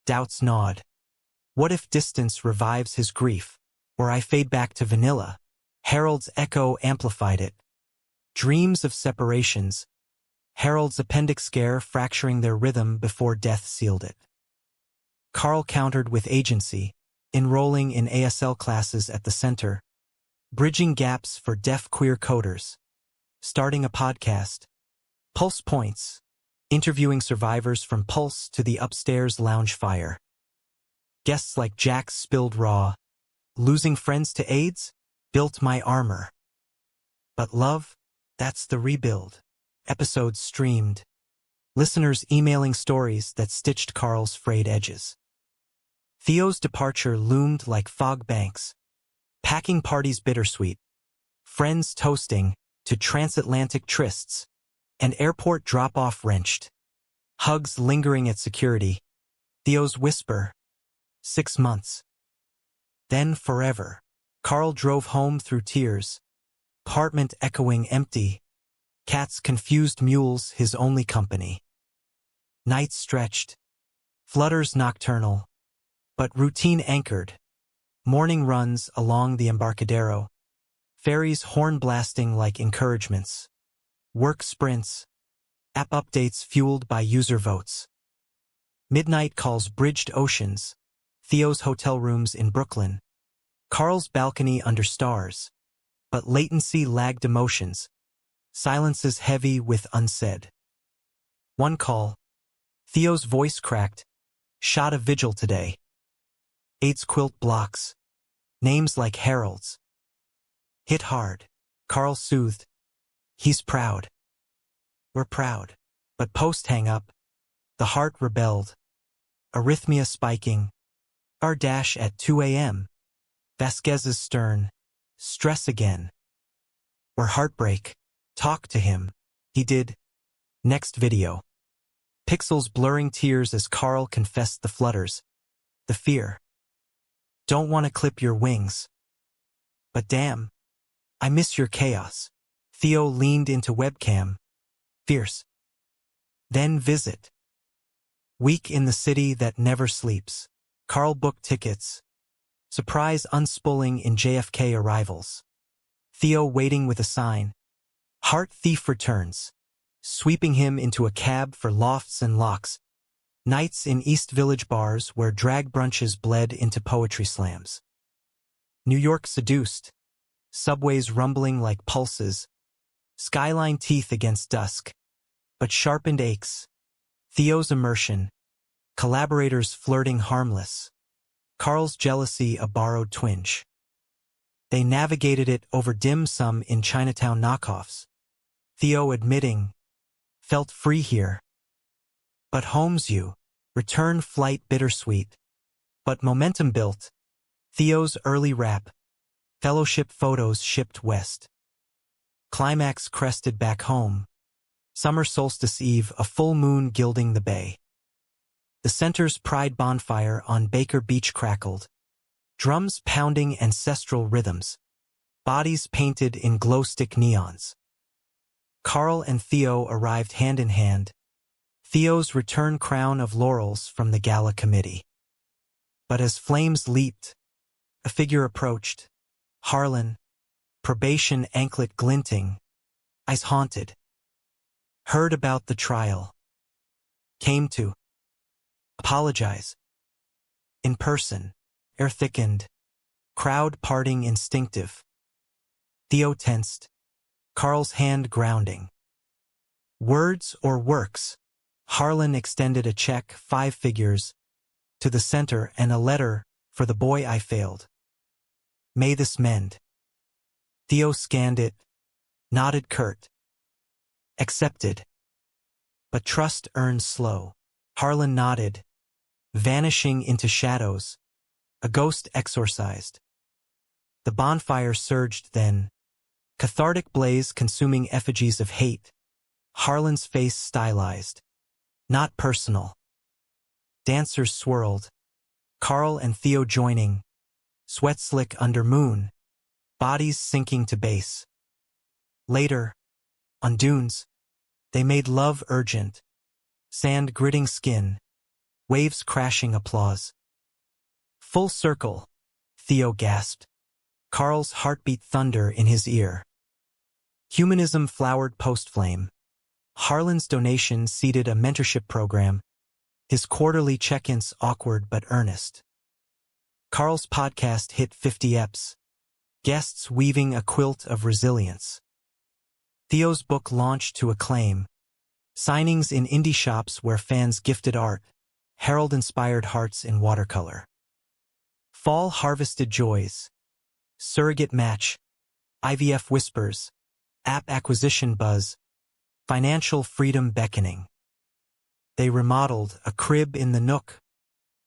Doubts gnawed. What if distance revives his grief, or I fade back to vanilla? Harold's echo amplified it. Dreams of separations. Harold's appendix scare fracturing their rhythm before death sealed it. Carl countered with agency, enrolling in ASL classes at the center, bridging gaps for deaf queer coders, starting a podcast, Pulse Points, interviewing survivors from Pulse to the upstairs lounge fire. Guests like Jack spilled raw, losing friends to AIDS, built my armor. But love, that's the rebuild. Episodes streamed. Listeners emailing stories that stitched Carl's frayed edges. Theo's departure loomed like fog banks. Packing parties bittersweet. Friends toasting to transatlantic trysts. And airport drop-off wrenched. Hugs lingering at security. Theo's whisper. 6 months. Then forever. Carl drove home through tears. Apartment echoing empty. Cats confused mules his only company. Nights stretched. Flutters nocturnal. But routine anchored. Morning runs along the Embarcadero. Ferries horn blasting like encouragements. Work sprints. App updates fueled by user votes. Midnight calls bridged oceans. Theo's hotel rooms in Brooklyn. Carl's balcony under stars. But latency lagged emotions. Silences heavy with unsaid. One call. Theo's voice cracked. Shot a vigil today. Aids quilt blocks. Names like heralds. Hit hard. Carl soothed. He's proud. We're proud. But post hang up. The heart rebelled. Arrhythmia spiking. R- at 2 a.m. Vasquez's stern. Stress again. Or heartbreak. Talk to him. He did. Next video. Pixels blurring tears as Carl confessed the flutters. The fear. Don't want to clip your wings. But damn. I miss your chaos. Theo leaned into webcam. Fierce. Then visit. Week in the city that never sleeps. Carl booked tickets. Surprise unspooling in JFK arrivals. Theo waiting with a sign. Heart thief returns. Sweeping him into a cab for lofts and locks. Nights in East Village bars where drag brunches bled into poetry slams. New York seduced. Subways rumbling like pulses. Skyline teeth against dusk. But sharpened aches. Theo's immersion. Collaborators flirting harmless. Carl's jealousy a borrowed twinge. They navigated it over dim sum in Chinatown knockoffs. Theo admitting, felt free here. But home's you, return flight bittersweet. But momentum built. Theo's early rap. Fellowship photos shipped west. Climax crested back home. Summer solstice eve, a full moon gilding the bay. The center's pride bonfire on Baker Beach crackled. Drums pounding ancestral rhythms. Bodies painted in glow-stick neons. Carl and Theo arrived hand in hand. Theo's return crown of laurels from the gala committee. But as flames leaped, a figure approached. Harlan, probation anklet glinting, eyes haunted. Heard about the trial. Came to apologize. In person, air thickened, crowd parting instinctive. Theo tensed, Carl's hand grounding. Words or works? Harlan extended a check, 5 figures, to the center and a letter for the boy I failed. May this mend. Theo scanned it, nodded curt. Accepted. But trust earns slow. Harlan nodded, vanishing into shadows, a ghost exorcised. The bonfire surged then, cathartic blaze consuming effigies of hate, Harlan's face stylized, not personal. Dancers swirled, Carl and Theo joining, sweat slick under moon, bodies sinking to base. Later, on dunes, they made love urgent, sand gritting skin, waves crashing applause. Full circle, Theo gasped, Carl's heartbeat thunder in his ear. Humanism flowered post-flame. Harlan's donation seeded a mentorship program, his quarterly check-ins awkward but earnest. Carl's podcast hit 50 eps, guests weaving a quilt of resilience. Theo's book launched to acclaim, signings in indie shops where fans gifted art, Herald-inspired hearts in watercolor. Fall harvested joys, surrogate match, IVF whispers, app acquisition buzz, financial freedom beckoning. They remodeled a crib in the Nook,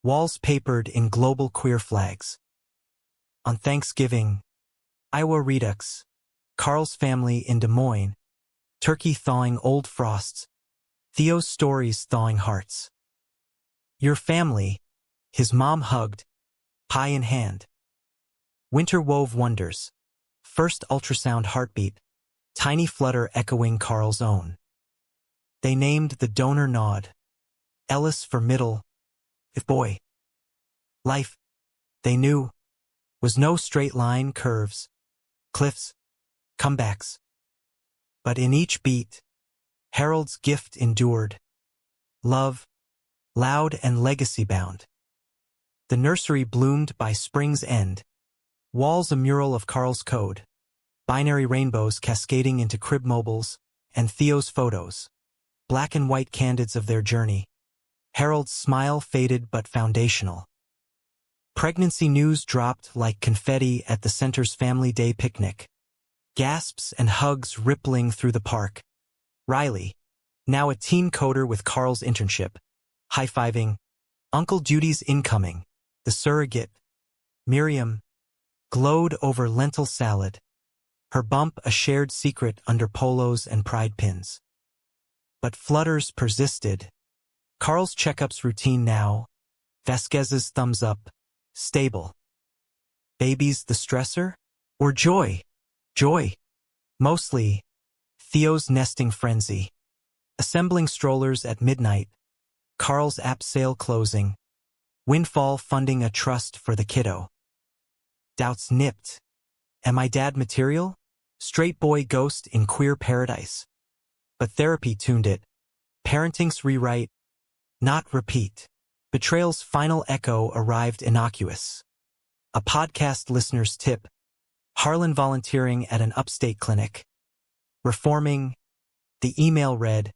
walls papered in global queer flags. On Thanksgiving, Iowa Redux, Carl's family in Des Moines, turkey thawing old frosts, Theo's stories thawing hearts. Your family, his mom hugged, pie in hand. Winter wove wonders, first ultrasound heartbeat, tiny flutter echoing Carl's own. They named the donor nod, Ellis for middle, if boy. Life, they knew, was no straight line curves, cliffs, comebacks. But in each beat, Harold's gift endured. Love, loud and legacy-bound. The nursery bloomed by spring's end, Walls a mural of Carl's code, binary rainbows cascading into crib mobiles, and Theo's photos, black and white candids of their journey. Harold's smile faded but foundational. Pregnancy news dropped like confetti at the center's family day picnic. Gasps and hugs rippling through the park. Riley, now a teen coder with Carl's internship, high-fiving, Uncle Duty's incoming, the surrogate. Miriam glowed over lentil salad, her bump a shared secret under polos and pride pins. But flutters persisted. Carl's checkups routine now, Vasquez's thumbs up, stable. Baby's the stressor? Or joy? Joy. Mostly, Theo's nesting frenzy. Assembling strollers at midnight, Carl's app sale closing, windfall funding a trust for the kiddo. Doubts nipped. Am I dad material? Straight boy ghost in queer paradise. But therapy tuned it. Parenting's rewrite, not repeat. Betrayal's final echo arrived innocuous. A podcast listener's tip. Harlan volunteering at an upstate clinic. Reforming. The email read,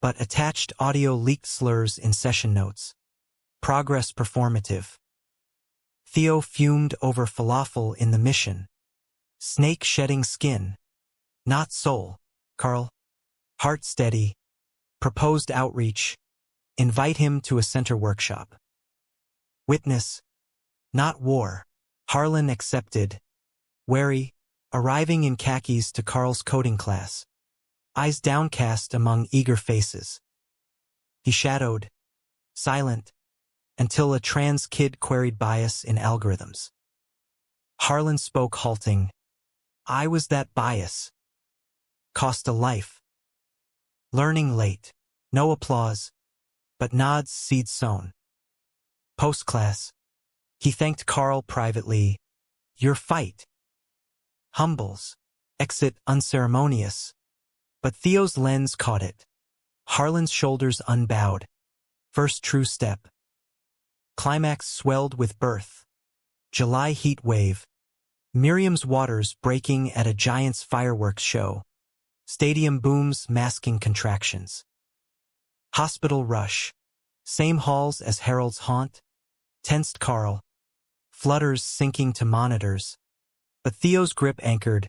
but attached audio leaked slurs in session notes. Progress performative. Theo fumed over falafel in the mission. Snake shedding skin. Not soul. Carl. Heart steady. Proposed outreach. Invite him to a center workshop. Witness. Not war. Harlan accepted. Wary. Arriving in khakis to Carl's coding class. Eyes downcast among eager faces. He shadowed. Silent. Until a trans kid queried bias in algorithms. Harlan spoke halting. I was that bias. Cost a life. Learning late. No applause. But nods seed sown. Post-class. He thanked Carl privately. Your fight. Humbles. Exit unceremonious. But Theo's lens caught it. Harlan's shoulders unbowed. First true step. Climax swelled with birth. July heat wave. Miriam's waters breaking at a Giants fireworks show. Stadium booms masking contractions. Hospital rush. Same halls as Harold's haunt. Tensed Carl. Flutters sinking to monitors. But Theo's grip anchored.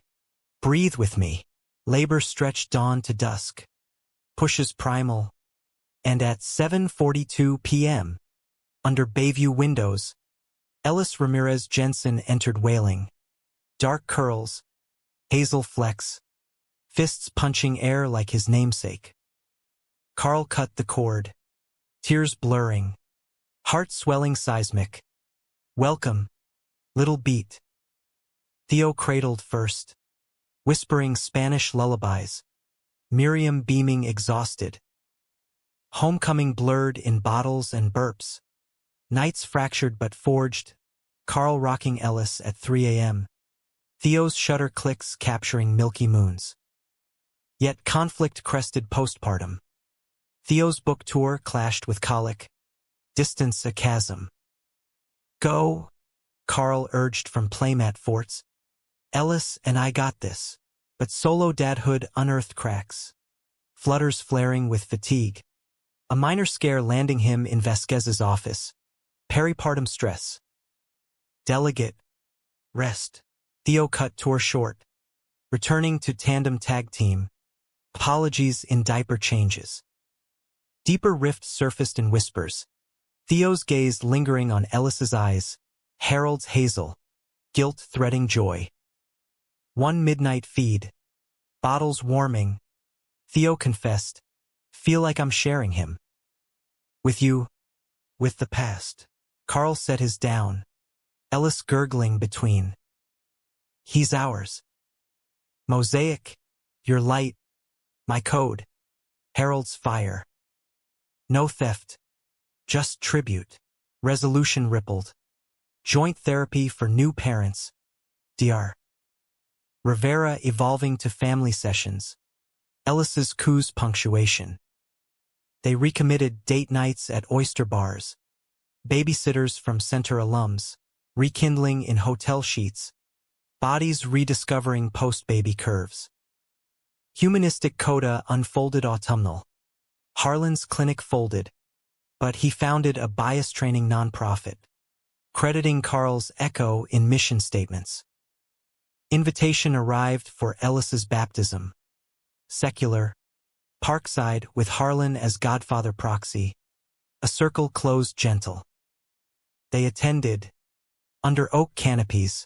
Breathe with me. Labor stretched dawn to dusk. Pushes primal. And at 7:42 p.m., under Bayview windows, Ellis Ramirez Jensen entered wailing. Dark curls, hazel flecks, fists punching air like his namesake. Carl cut the cord, tears blurring, heart swelling seismic. Welcome, little beat. Theo cradled first, whispering Spanish lullabies, Miriam beaming exhausted. Homecoming blurred in bottles and burps. Nights fractured but forged, Carl rocking Ellis at 3 a.m. Theo's shutter clicks capturing milky moons. Yet conflict crested postpartum. Theo's book tour clashed with colic. Distance a chasm. Go, Carl urged from playmat forts. Ellis and I got this. But solo dadhood unearthed cracks. Flutters flaring with fatigue. A minor scare landing him in Vasquez's office. Peripartum stress. Delegate. Rest. Theo cut tour short. Returning to tandem tag team. Apologies in diaper changes. Deeper rift surfaced in whispers. Theo's gaze lingering on Ellis's eyes. Harold's hazel. Guilt threading joy. One midnight feed. Bottles warming. Theo confessed. Feel like I'm sharing him. With you. With the past. Carl set his down. Ellis gurgling between. He's ours. Mosaic. Your light. My code. Harold's fire. No theft. Just tribute. Resolution rippled. Joint therapy for new parents. Dr. Rivera evolving to family sessions. Ellis's coups punctuation. They recommitted date nights at oyster bars. Babysitters from center alums. rekindling in hotel sheets, bodies rediscovering post-baby curves. Humanistic coda unfolded autumnal. Harlan's clinic folded, but he founded a bias-training nonprofit, crediting Carl's echo in mission statements. Invitation arrived for Ellis's baptism. Secular, Parkside with Harlan as Godfather proxy, a circle closed gentle. They attended, under oak canopies,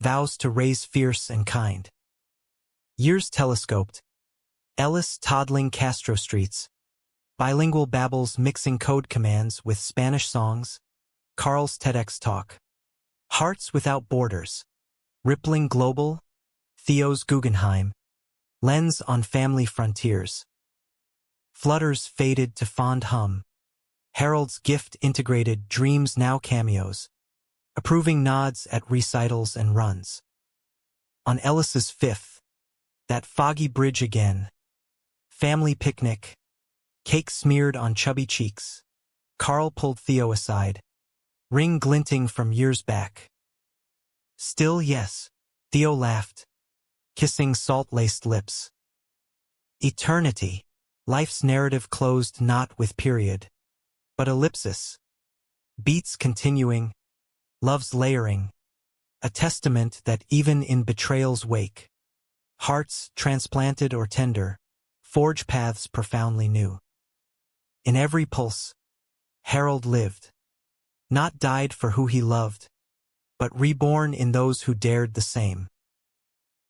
vows to raise fierce and kind. Years telescoped, Ellis toddling Castro streets, bilingual babbles mixing code commands with Spanish songs, Carl's TEDx talk. Hearts without borders, rippling global, Theo's Guggenheim, lens on family frontiers. Flutters faded to fond hum, Harold's gift integrated dreams now cameos, approving nods at recitals and runs. On Ellis's fifth, that foggy bridge again, family picnic, cake smeared on chubby cheeks, Carl pulled Theo aside, ring glinting from years back. Still yes, Theo laughed, kissing salt-laced lips. Eternity, life's narrative closed not with period, but ellipsis. Beats continuing, love's layering, a testament that even in betrayal's wake, hearts transplanted or tender, forge paths profoundly new. In every pulse, Harold lived, not died for who he loved, but reborn in those who dared the same.